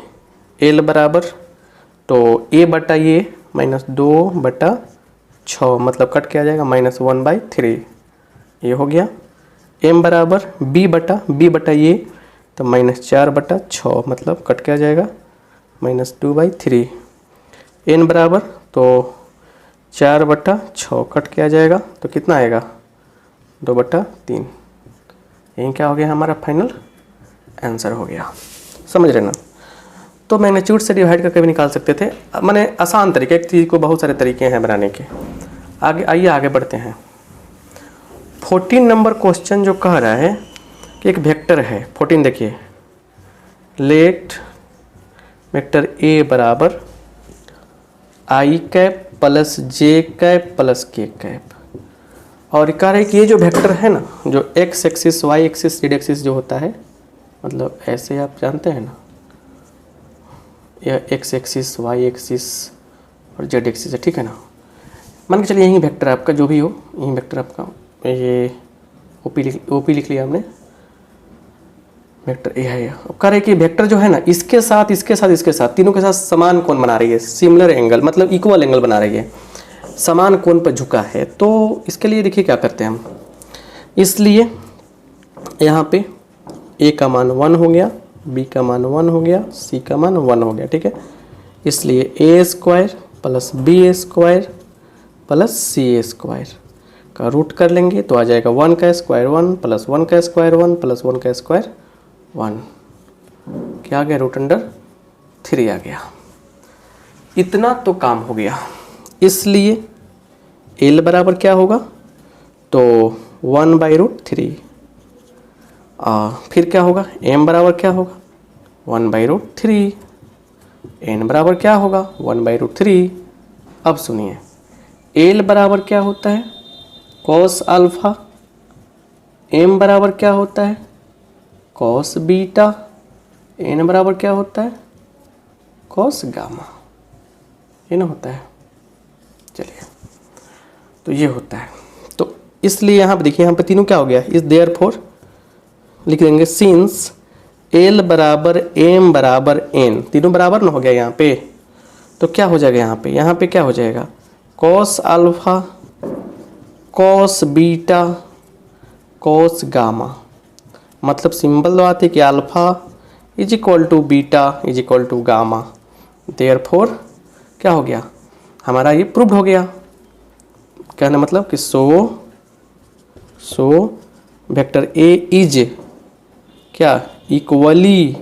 L बराबर, तो A बटा ये -2 बटा 6, मतलब कट के आ जाएगा -1/3, ये हो गया। M बराबर B बटा ये, तो -4 बटा 6, मतलब कट के आ जाएगा -2/3। N बराबर, तो 4 बटा 6 कट के आ जाएगा, तो कितना आएगा, 2/3। यही क्या हो गया, हमारा फाइनल आंसर हो गया। समझ रहे ना। तो मैग्नीट्यूड से डिवाइड करके भी निकाल सकते थे, माने आसान तरीके, एक चीज़ को बहुत सारे तरीके हैं बनाने के। आगे आइए आगे बढ़ते हैं। 14 नंबर क्वेश्चन जो कह रहा है कि एक वेक्टर है, 14 देखिए, लेट वेक्टर A बराबर I cap plus J cap plus K cap, और कह रहा है कि ये जो वेक्टर है ना, जो x axis y axis z axis जो होता है, मतलब ऐसे आप जानते हैं ना, यह x एक्सिस y एक्सिस और z एक्सिस है, ठीक है ना। मान के चलिए यही वेक्टर आपका जो भी हो, यही वेक्टर आपका, ये ओपी लिख लिया हमने, वेक्टर ए है। अब कह रहे कि वेक्टर जो है ना इसके साथ इसके साथ इसके साथ तीनों के साथ समान कोण बना रही है, सिमिलर एंगल मतलब इक्वल एंगल बना रही है, समान कोण पर झुका है। तो इसके लिए देखिए क्या करते हैं हम, इसलिए यहाँ पे ए का मान 1 हो गया, बी का मान 1 हो गया, सी का मान 1 हो गया, ठीक है। इसलिए A square plus B square plus C square का रूट कर लेंगे तो आ जाएगा 1 का स्क्वायर 1 प्लस 1 का स्क्वायर 1 प्लस 1 का स्क्वायर 1, क्या आ गया, रूट अंडर 3 आ गया। इतना तो काम हो गया। इसलिए L बराबर क्या होगा, तो 1/√3। फिर क्या होगा, M बराबर क्या होगा 1/√3, N बराबर क्या होगा 1/√3। अब सुनिए L बराबर क्या होता है कॉस अल्फा, M बराबर क्या होता है कॉस बीटा, N बराबर क्या होता है कॉस गामा, ये ना होता है। चलिए तो ये होता है। तो इसलिए यहाँ पे देखिए, यहाँ पे तीनों क्या हो गया, इस देयरफॉर लिख देंगे सिंस L बराबर M बराबर N, तीनों बराबर ना हो गया यहाँ पे, तो क्या हो जाएगा यहाँ पे क्या हो जाएगा cos alpha cos beta cos gamma, मतलब सिंबल आते कि alpha is equal to beta is equal to gamma. Therefore क्या हो गया हमारा, ये प्रूव्ड हो गया। कहने मतलब कि सो वेक्टर ए इज क्या इक्वली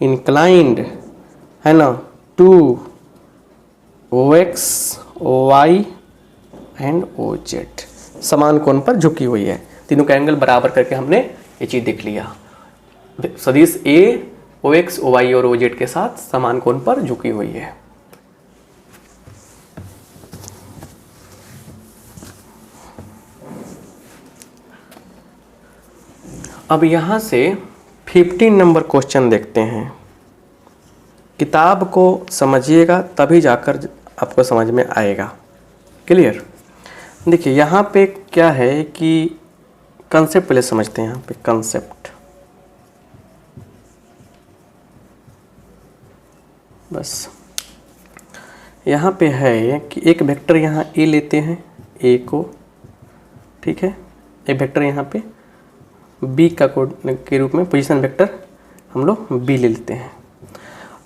इंक्लाइंड है ना to OX OY and OZ, समान कोण पर झुकी हुई है। तीनों का एंगल बराबर करके हमने ये चीज देख लिया। सदिश A OX OY और OZ के साथ समान कोण पर झुकी हुई है। अब यहां से 15 नंबर क्वेश्चन देखते हैं। किताब को समझिएगा तभी जाकर आपको समझ में आएगा। क्लियर। देखिए यहाँ पे क्या है कि कंसेप्ट पहले समझते हैं। यहाँ पे कंसेप्ट बस यहाँ पे है कि एक वेक्टर यहाँ ए लेते हैं, ए को, ठीक है। एक वेक्टर यहाँ पे बी का के रूप में पोजीशन वेक्टर हम लोग बी ले लेते हैं।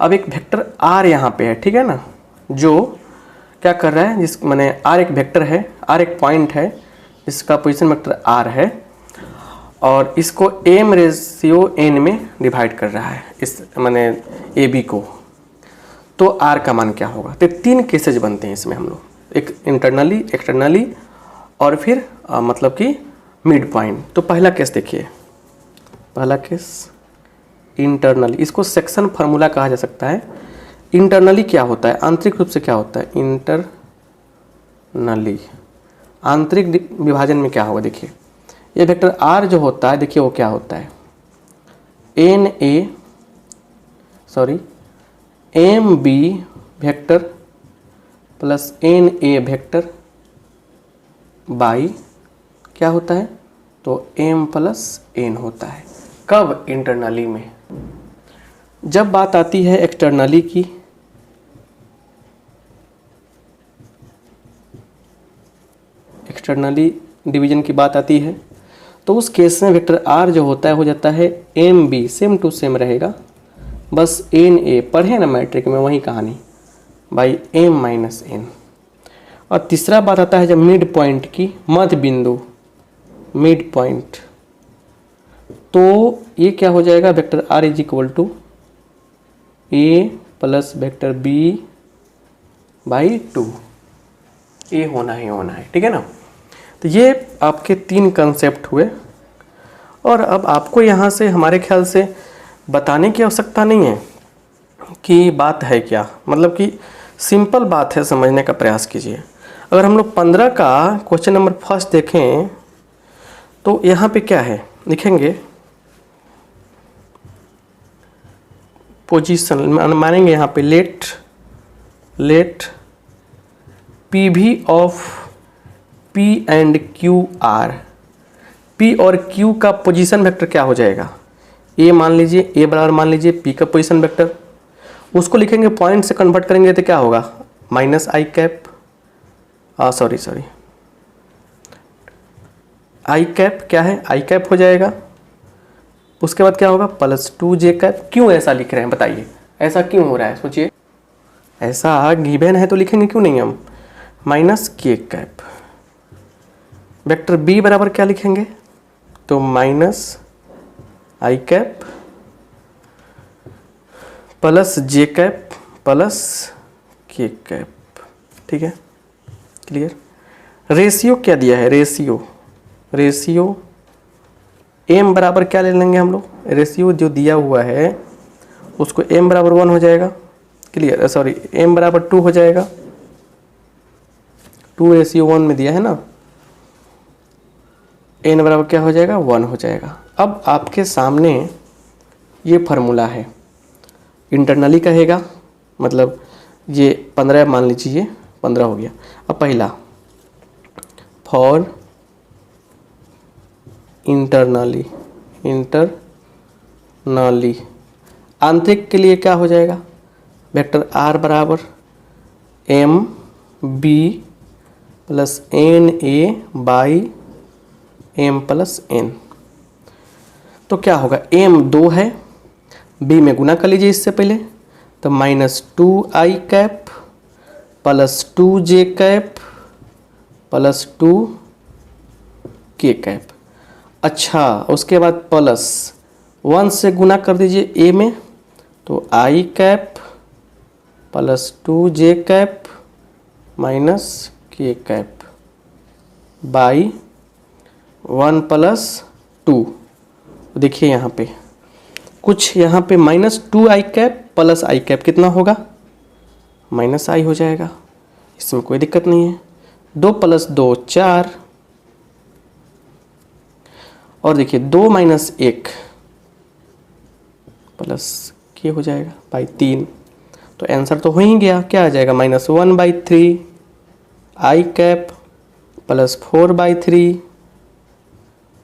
अब एक वेक्टर आर यहाँ पे है, ठीक है ना, जो क्या कर रहा है, जिस माने आर एक वेक्टर है, आर एक पॉइंट है जिसका पोजीशन वेक्टर आर है और इसको m/n में डिवाइड कर रहा है, इस माने ए बी को। तो आर का मान क्या होगा। तो 3 केसेज बनते हैं इसमें हम लोग, एक इंटरनली एक्सटर्नली और फिर मतलब कि मिड पॉइंट। तो पहला केस देखिए, पहला केस इंटरनली, इसको सेक्शन फार्मूला कहा जा सकता है। इंटरनली क्या होता है, आंतरिक रूप से क्या होता है, इंटरनली आंतरिक विभाजन में क्या होगा। देखिए ये वेक्टर आर जो होता है, देखिए वो क्या होता है, M B vector plus N A vector by क्या होता है, तो m प्लस n होता है। कब, इंटरनली में। जब बात आती है एक्सटर्नली की, एक्सटर्नली डिवीजन की बात आती है, तो उस केस में वेक्टर r जो होता है हो जाता है M B, same to same रहेगा, बस एन ए पढ़े ना मैट्रिक में, वही कहानी, बाई m माइनस n। और तीसरा बात आता है जब मिड पॉइंट की, मध्य बिंदु, मिड पॉइंट, तो ये क्या हो जाएगा, vector r is equal to A plus vector B by 2, ये होना ही होना है, ठीक है ना। तो ये आपके 3 कंसेप्ट हुए। और अब आपको यहाँ से हमारे ख्याल से बताने की आवश्यकता नहीं है कि बात है क्या, मतलब कि सिंपल बात है, समझने का प्रयास कीजिए। अगर हम लोग 15 का क्वेश्चन नंबर फर्स्ट देखें तो यहाँ पे क्या है, लिखेंगे पोजीशन, मानेंगे यहाँ पे let P V of P and Q are, P और Q का पोजीशन वेक्टर क्या हो जाएगा, A मान लीजिए, A बराबर मान लीजिए P का पोजीशन वेक्टर, उसको लिखेंगे पॉइंट से कन्वर्ट करेंगे तो क्या होगा, minus I cap, sorry I cap क्या है, आई कैप हो जाएगा। उसके बाद क्या होगा, प्लस 2j कैप। क्यों ऐसा लिख रहे हैं बताइए, ऐसा क्यों हो रहा है सोचिए, ऐसा गिवन है तो लिखेंगे क्यों नहीं हम, minus k cap. Vector B बराबर क्या लिखेंगे, तो minus I cap plus j cap plus k cap. ठीक है, क्लियर। रेशियो क्या दिया है, रेशियो m बराबर क्या ले लेंगे हम लोग, रेशियो जो दिया हुआ है उसको m बराबर 1 हो जाएगा, क्लियर, सॉरी m बराबर 2 हो जाएगा, 2:1 में दिया है ना, n बराबर क्या हो जाएगा, 1 हो जाएगा। अब आपके सामने ये फार्मूला है, इंटरनली कहेगा, मतलब ये 15 मान लीजिए, 15 हो गया। अब पहला फॉर इंटरनली आंतरिक के लिए क्या हो जाएगा, वेक्टर r बराबर m b plus N A by m plus n। तो क्या होगा, m 2 है, b में गुना कर लीजिए इससे पहले, तो minus 2i cap plus 2j cap plus 2k cap. अच्छा, उसके बाद प्लस 1 से गुना कर दीजिए a में, तो i cap plus 2j cap minus k cap by 1 plus 2। देखिए यहाँ पे कुछ, यहाँ पे minus 2i cap plus i cap कितना होगा, माइनस i हो जाएगा, इसमें कोई दिक्कत नहीं है। 2 प्लस 2 4, और देखिए 2 माइनस 1 प्लस के हो जाएगा बाई 3। तो आंसर तो हो ही गया, क्या आ जाएगा, -1/3 I cap plus 4/3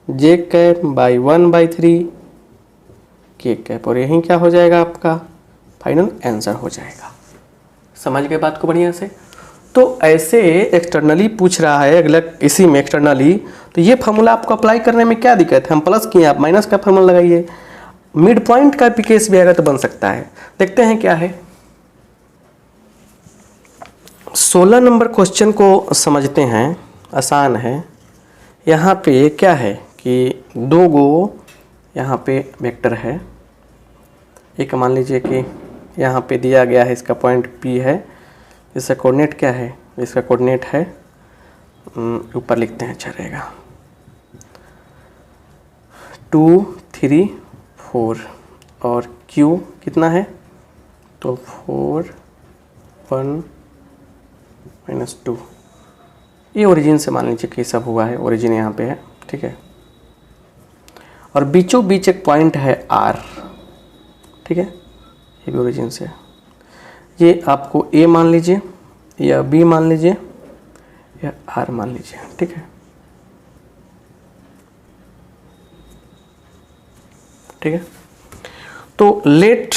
J cap by 1/3 K cap, और यही क्या हो जाएगा, आपका फाइनल आंसर हो जाएगा। समझ गए बात को बढ़िया से। तो ऐसे एक्सटर्नली पूछ रहा है अगला, इसी में एक्सटर्नली, तो ये फार्मूला आपको अप्लाई करने में क्या दिक्कत है, हम प्लस किए, आप माइनस का फार्मूला लगाइए, मिड पॉइंट का भी केस भी आएगा तो बन सकता है। देखते हैं क्या है, 16 नंबर क्वेश्चन को समझते हैं, आसान है। यहाँ पे क्या है कि 2 गो यहाँ पे वेक्टर है, एक मान लीजिए कि यहाँ पे दिया गया है, इसका पॉइंट P है, इसका कोऑर्डिनेट क्या है, इसका कोऑर्डिनेट है, ऊपर लिखते हैं, अच्छा रहेगा, 2 3 4, और Q कितना है, तो 4 1 -2। ये ओरिजिन से मान लीजिए कि सब हुआ है, ओरिजिन यहाँ पे है, ठीक है, और बीचों बीच एक पॉइंट है R, ठीक है, ये भी ओरिजिन से है। ये आपको A मान लीजिए या B मान लीजिए या R मान लीजिए, ठीक है, ठीक है। तो let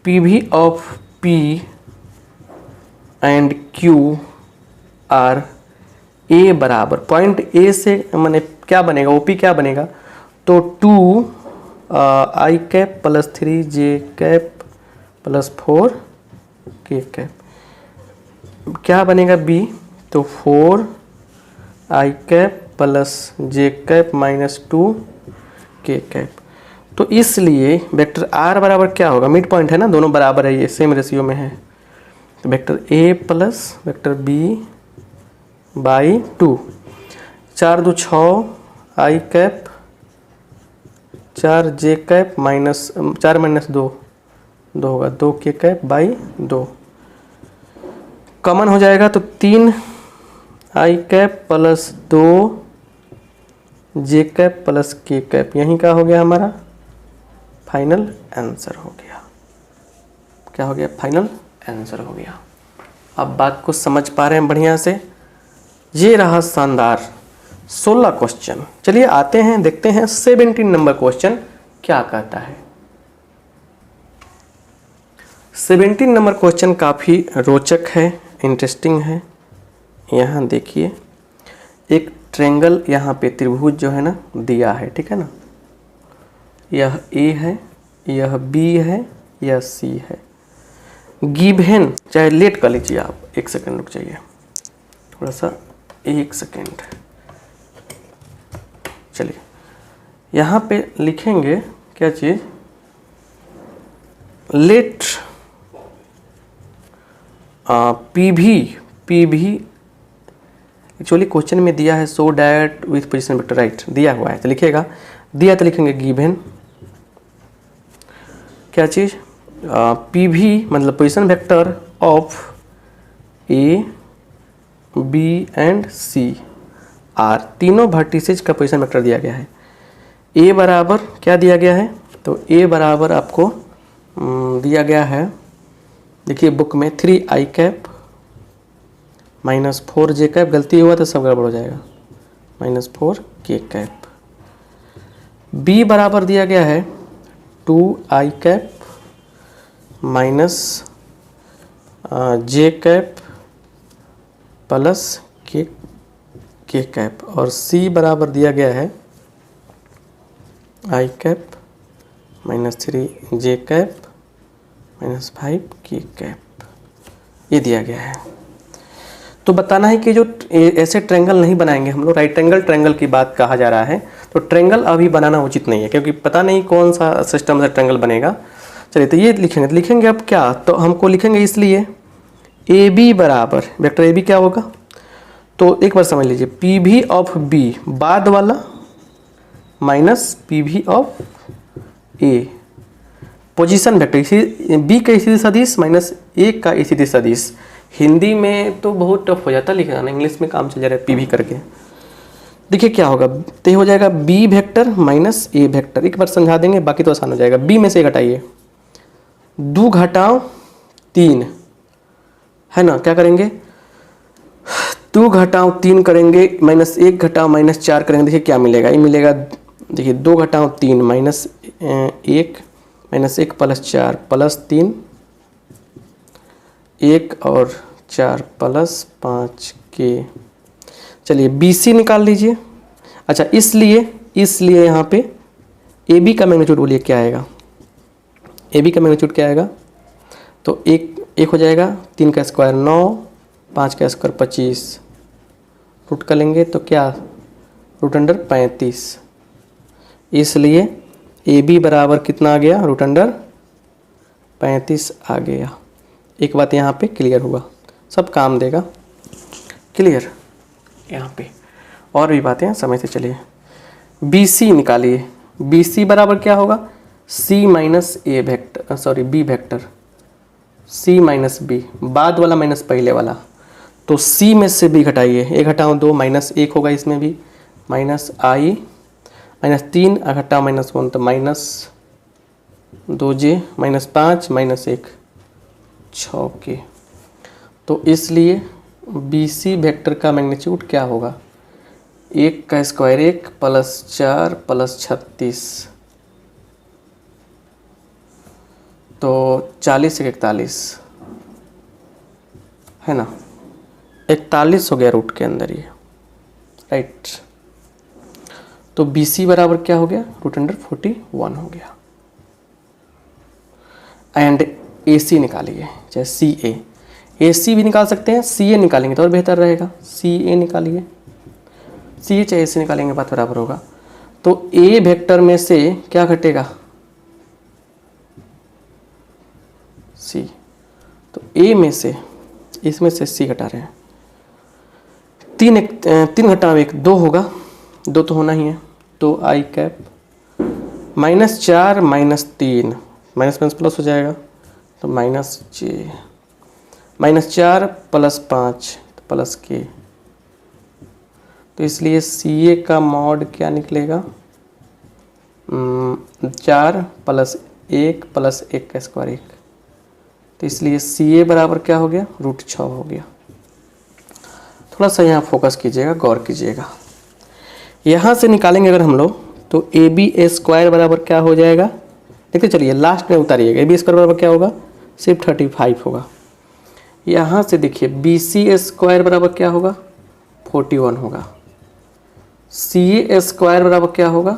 PV of P and Q are A बराबर, पॉइंट A से मैंने क्या बनेगा, OP क्या बनेगा, तो 2 I cap plus 3 J cap plus 4 के कैप, क्या बनेगा B, तो 4 आई cap plus J cap minus 2 के कैप। तो इसलिए वेक्टर R बराबर क्या होगा, मिड पॉइंट है ना, दोनों बराबर है, ये सेम रेशियो में है, तो vector A plus vector B by 2, 4 2 6 I cap 4 J cap minus 4 minus 2 2 होगा, 2 के कैप बाई 2, कॉमन हो जाएगा, तो 3 आई cap plus 2 J cap plus K cap, यहीं का हो गया हमारा फाइनल आंसर हो गया। क्या हो गया, फाइनल आंसर हो गया। अब बात को समझ पा रहे हैं बढ़िया से। ये रहा शानदार 16 क्वेश्चन। चलिए आते हैं, देखते हैं 17 नंबर क्वेश्चन क्या कहता है। 17 नंबर क्वेश्चन काफ़ी रोचक है, इंटरेस्टिंग है। यहाँ देखिए, एक ट्रेंगल यहाँ पे त्रिभुज जो है ना दिया है, ठीक है ना। यह ए है, यह बी है, यह सी है। गिवन, चाहे लेट कर लीजिए आप, एक सेकंड रुक जाइए थोड़ा सा, एक सेकंड। चलिए यहाँ पे लिखेंगे क्या चीज़, लेट पी भी एक्चुअली क्वेश्चन में दिया है so that with position vector, right दिया हुआ है तो लिखिएगा, दिया तो लिखेंगे गिवन क्या चीज़, पी भी मतलब position vector of A B and C are, तीनों वर्टिसेज का पोजीशन वेक्टर दिया गया है। ए बराबर क्या दिया गया है, तो ए बराबर आपको दिया गया है, देखिए बुक में 3i कैप -4j कैप, गलती हुआ तो सब गड़बड़ हो जाएगा, -4k कैप। बी बराबर दिया गया है 2i cap -j cap plus k cap, और सी बराबर दिया गया है i cap -3j cap -5k cap, ये दिया गया है। तो बताना है कि जो ऐसे ट्रायंगल नहीं बनाएंगे हम लोग, राइट एंगल ट्रायंगल की बात कहा जा रहा है, तो ट्रायंगल अभी बनाना उचित नहीं है क्योंकि पता नहीं कौन सा सिस्टम से ट्रायंगल बनेगा। चलिए तो ये लिखेंगे, तो लिखेंगे अब क्या, तो हमको लिखेंगे इसलिए ए बी बराबर, वेक्टर ए बी क्या होगा, तो एक बार समझ लीजिए, पी भी ऑफ बी बाद वाला minus P V of A, position vector इसी बी का स्थिति सदिश माइनस ए का स्थिति सदिश। हिंदी में तो बहुत टफ हो जाता है लिखना, इंग्लिश में काम चल जा रहा है पी भी करके। देखिए क्या होगा, तो हो जाएगा B vector minus A vector, एक बार समझा देंगे बाकी तो आसान हो जाएगा। बी में से घटाइए, 2 घटाओ 3 है ना, क्या करेंगे 2 घटाओ 3 करेंगे, -1 घटाओ -4 करेंगे, देखिए क्या मिलेगा, ये मिलेगा, देखिए 2 घटाओ 3 -1 -1 प्लस 4 प्लस 3 1 और 4 प्लस 5 के। चलिए BC निकाल लीजिए। अच्छा इसलिए यहाँ पे AB का मैग्नीट्यूड बोलिए क्या आएगा, AB का मैग्नीट्यूड क्या आएगा, तो एक हो जाएगा, 3 का स्क्वायर 9, 5 का स्क्वायर 25, रूट कर लेंगे तो क्या √35, इसलिए AB बराबर कितना आ गया, √35 आ गया। एक बात यहाँ पे क्लियर हुआ, सब काम देगा, क्लियर यहाँ पे। और भी बातें समझ से चलिए। BC निकालिए, BC बराबर क्या होगा, C minus A vector, sorry B vector, C minus B, बाद वाला माइनस पहले वाला, तो C में से B घटाइए, 1 घटाओ 2 -1 होगा, इसमें भी -i -3 घटाओ -1 तो -2j -5 -1 6k। तो इसलिए BC वेक्टर का मैग्नीट्यूड क्या होगा, 1 का स्क्वायर 1 प्लस 4 प्लस 36, तो 40 से 41 है ना, 41 हो गया रूट के अंदर ये, राइट। तो BC बराबर क्या हो गया, √41 हो गया। एंड AC निकालिए, चाहे CA, AC भी निकाल सकते हैं, CA निकालेंगे तो और बेहतर रहेगा, CA निकालिए, CA चाहे AC निकालेंगे बात बराबर होगा। तो A वेक्टर में से क्या घटेगा, C, तो A में से, इसमें से C घटा रहे हैं, 3 घटाओ 1 2 होगा, 2 तो होना ही है, तो i कैप -4 -3 माइनस प्लस हो जाएगा, तो -j -4 प्लस 5 प्लस k, तो इसलिए CA का मॉड क्या निकलेगा, 4 प्लस 1 प्लस 1 का स्क्वायर 1, तो इसलिए CA बराबर क्या हो गया, √6 हो गया। थोड़ा सा यहाँ फोकस कीजिएगा, गौर कीजिएगा। यहाँ से निकालेंगे अगर हम लोग तो ए बी ए स्क्वायर बराबर क्या हो जाएगा, देखते चलिए लास्ट में उतारिएगा। ए बी स्क्वायर बराबर क्या होगा, सिर्फ 35 होगा। यहाँ से देखिए बी सी स्क्वायर बराबर क्या होगा, 41 होगा। सी ए स्क्वायर बराबर क्या होगा,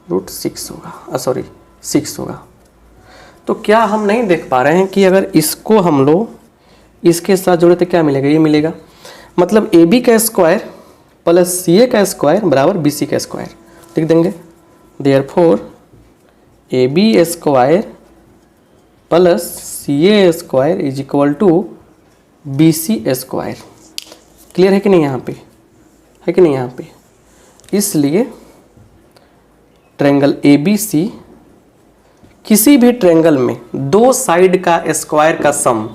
√6 होगा, सॉरी 6 होगा। तो क्या हम नहीं देख पा रहे हैं कि अगर इसको हम लोग इसके साथ जोड़े तो क्या मिलेगा, ये मिलेगा। मतलब ए बी का स्क्वायर प्लस सी ए का स्क्वायर बराबर बी सी का स्क्वायर लिख देंगे। Therefore A B square plus C A square is equal to B C square. Clear है कि नहीं, यहाँ पे है कि नहीं यहाँ पे। इसलिए ट्रायंगल ए बी सी, किसी भी ट्रायंगल में दो साइड का स्क्वायर का सम,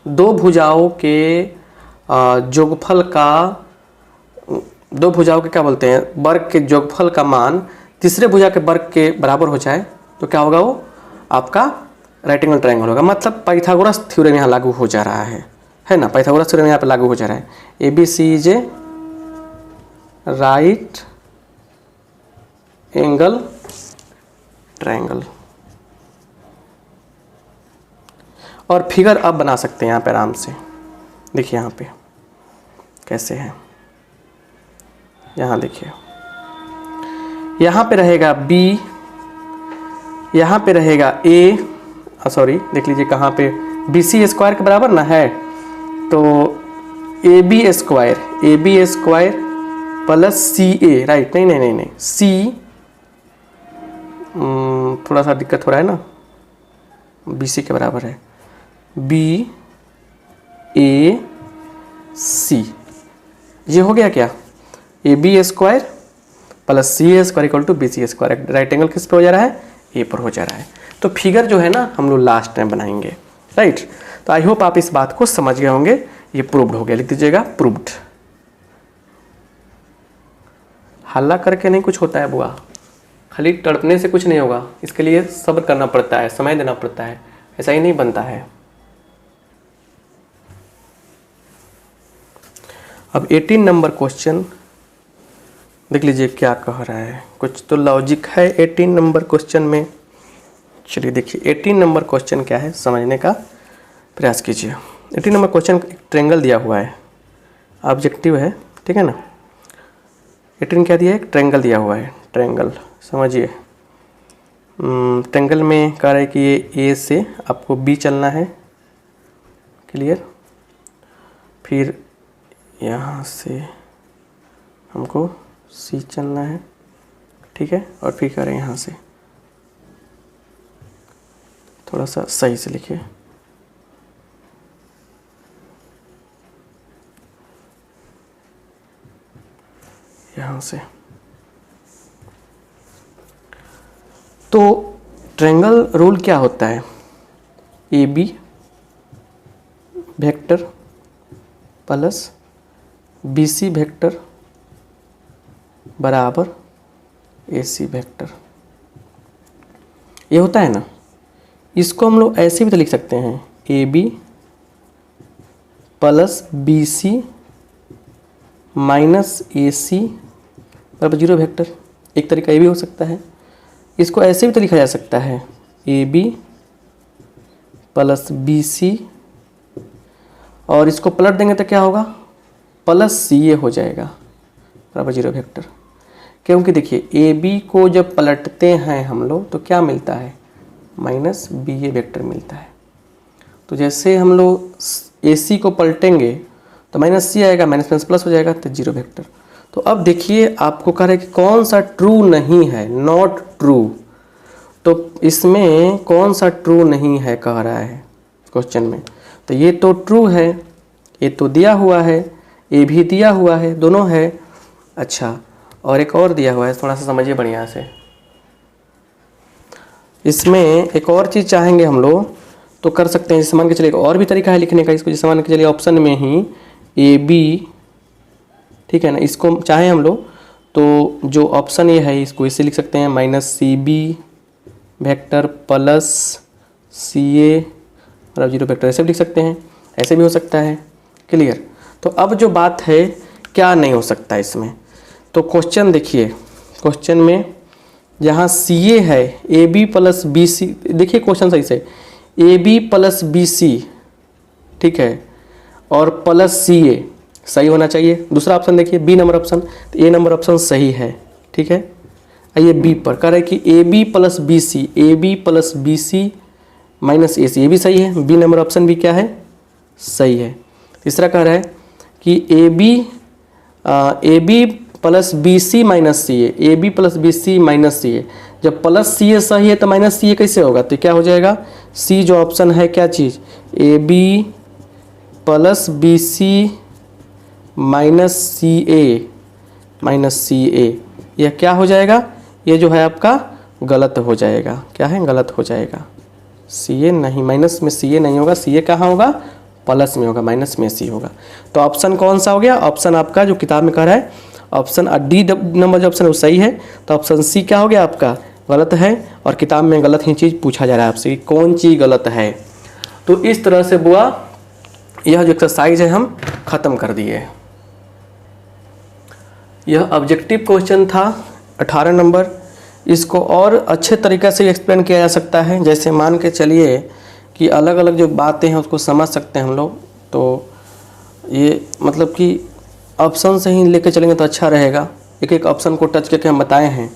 दो भुजाओं के जोगफल का, दो भुजाओं के क्या बोलते हैं, वर्ग के जोगफल का मान तीसरे भुजा के वर्ग के बराबर हो जाए तो क्या होगा, वो आपका राइट एंगल ट्रायंगल होगा। मतलब पाइथागोरस थ्योरम यहाँ लागू हो जा रहा है ना। पाइथागोरस थ्योरम यहाँ पे लागू हो जा रहा है। A B C is a right angle triangle. और फिगर अब बना सकते हैं यहाँ पे आराम से। देखिए यहाँ पे कैसे है, यहाँ देखिए, यहाँ पे रहेगा B, यहाँ पे रहेगा A, सॉरी देख लीजिए कहाँ पे, बी सी स्क्वायर के बराबर ना है, तो A B square plus C A, right, नहीं सी, थोड़ा सा दिक्कत हो रहा है ना, बी सी के बराबर है बी ए सी। ये हो गया क्या, A B square plus C A square equal to B C square. Right angle किस पे हो जा रहा है, ए पर हो जा रहा है। तो फिगर जो है ना हम लोग लास्ट में बनाएंगे, राइट। तो आई होप आप इस बात को समझ गए होंगे। ये प्रूव्ड हो गया, लिख दीजिएगा प्रूव्ड। हल्ला करके नहीं कुछ होता है बुआ, खाली तड़पने से कुछ नहीं होगा। इसके लिए सब्र करना पड़ता है, समय देना पड़ता है, ऐसा ही नहीं बनता है। अब 18 नंबर क्वेश्चन देख लीजिए क्या कह रहा है। कुछ तो लॉजिक है 18 नंबर क्वेश्चन में। चलिए देखिए 18 नंबर क्वेश्चन क्या है, समझने का प्रयास कीजिए। 18 नंबर क्वेश्चन एक ट्रायंगल दिया हुआ है, ऑब्जेक्टिव है, ठीक है ना। 18 क्या दिया है, एक ट्रायंगल दिया हुआ है, ट्रायंगल समझिए। ट्रायंगल में कह रहा है कि ये ए से आपको बी चलना है, क्लियर। फिर यहाँ से हमको सी चलना है, ठीक है। और फिर करें यहाँ से, थोड़ा सा सही से लिखिए, यहाँ से। तो ट्रायंगल रूल क्या होता है, A B vector plus B C vector बराबर ए सी वेक्टर, ये होता है ना। इसको हम लोग ऐसे भी तो लिख सकते हैं, A B plus B C minus A C बराबर 0 वेक्टर। एक तरीका ये भी हो सकता है। इसको ऐसे भी तो लिखा जा सकता है, A B plus B C, और इसको पलट देंगे तो क्या होगा, प्लस सी ए हो जाएगा बराबर 0 वेक्टर। क्योंकि देखिए ए बी को जब पलटते हैं हम लोग तो क्या मिलता है, माइनस बी ए वेक्टर मिलता है। तो जैसे हम लोग ए सी को पलटेंगे तो माइनस सी आएगा, माइनस माइनस प्लस हो जाएगा, तो 0 वेक्टर। तो अब देखिए आपको कह रहा है कि कौन सा ट्रू नहीं है, नॉट ट्रू। तो इसमें कौन सा ट्रू नहीं है कह रहा है क्वेश्चन में, तो ये तो ट्रू है, ये तो दिया हुआ है, ये भी दिया हुआ है, दोनों है। अच्छा, और एक और दिया हुआ है, थोड़ा सा समझिए बढ़िया से। इसमें एक और चीज़ चाहेंगे हम लोग तो कर सकते हैं। जैसे मान के चलिए एक और भी तरीका है लिखने का इसको। जैसे मान के चलिए ऑप्शन में ही ए बी, ठीक है ना, इसको चाहे हम लोग तो जो ऑप्शन ये है इसको इसे लिख सकते हैं, minus C B vector plus C A बराबर 0 वेक्टर, ऐसे भी लिख सकते हैं, ऐसे भी हो सकता है, क्लियर। तो अब जो बात है क्या नहीं हो सकता इसमें, तो क्वेश्चन देखिए, क्वेश्चन में जहाँ सी ए है, A B plus B C, देखिए क्वेश्चन सही से, A B plus B C, ठीक है, और प्लस सी ए सही होना चाहिए। दूसरा ऑप्शन देखिए बी नंबर ऑप्शन, तो ए नंबर ऑप्शन सही है, ठीक है। आइए बी पर, कह रहे हैं कि A B plus B C, A B plus B C minus A C, ये भी सही है, बी नंबर ऑप्शन भी क्या है, सही है। तीसरा कह रहा है कि A B plus B C minus C A B plus B C minus C A, जब प्लस सी ए सही है तो माइनस सी ए कैसे होगा, तो क्या हो जाएगा, सी जो ऑप्शन है क्या चीज़, A B plus B C minus C A, यह क्या हो जाएगा, ये जो है आपका गलत हो जाएगा, क्या है, गलत हो जाएगा। सी ए नहीं, माइनस में सी ए नहीं होगा, सी ए कहाँ होगा, प्लस में होगा, माइनस में सी होगा। तो ऑप्शन कौन सा हो गया, ऑप्शन आपका जो किताब में कह रहा है ऑप्शन डी नंबर जो ऑप्शन है वो सही है, तो ऑप्शन सी क्या हो गया आपका, गलत है, और किताब में गलत ही चीज़ पूछा जा रहा है आपसे, कौन चीज़ गलत है। तो इस तरह से बुआ यह जो एक्सरसाइज है हम ख़त्म कर दिए। यह ऑब्जेक्टिव क्वेश्चन था 18 नंबर। इसको और अच्छे तरीक़े से एक्सप्लेन किया जा सकता है, जैसे मान के चलिए कि अलग अलग जो बातें हैं उसको समझ सकते हैं हम लोग, तो ये मतलब कि ऑप्शन से ही लेके चलेंगे तो अच्छा रहेगा, एक एक ऑप्शन को टच करके हम बताए हैं।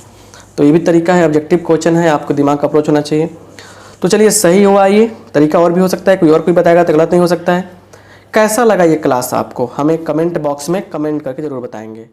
तो ये भी तरीका है, ऑब्जेक्टिव क्वेश्चन है, आपको दिमाग का अप्रोच होना चाहिए। तो चलिए सही हुआ, ये तरीका और भी हो सकता है, कोई और कोई बताएगा तो गलत नहीं हो सकता है। कैसा लगा ये क्लास आपको, हमें कमेंट बॉक्स में कमेंट करके ज़रूर बताएंगे।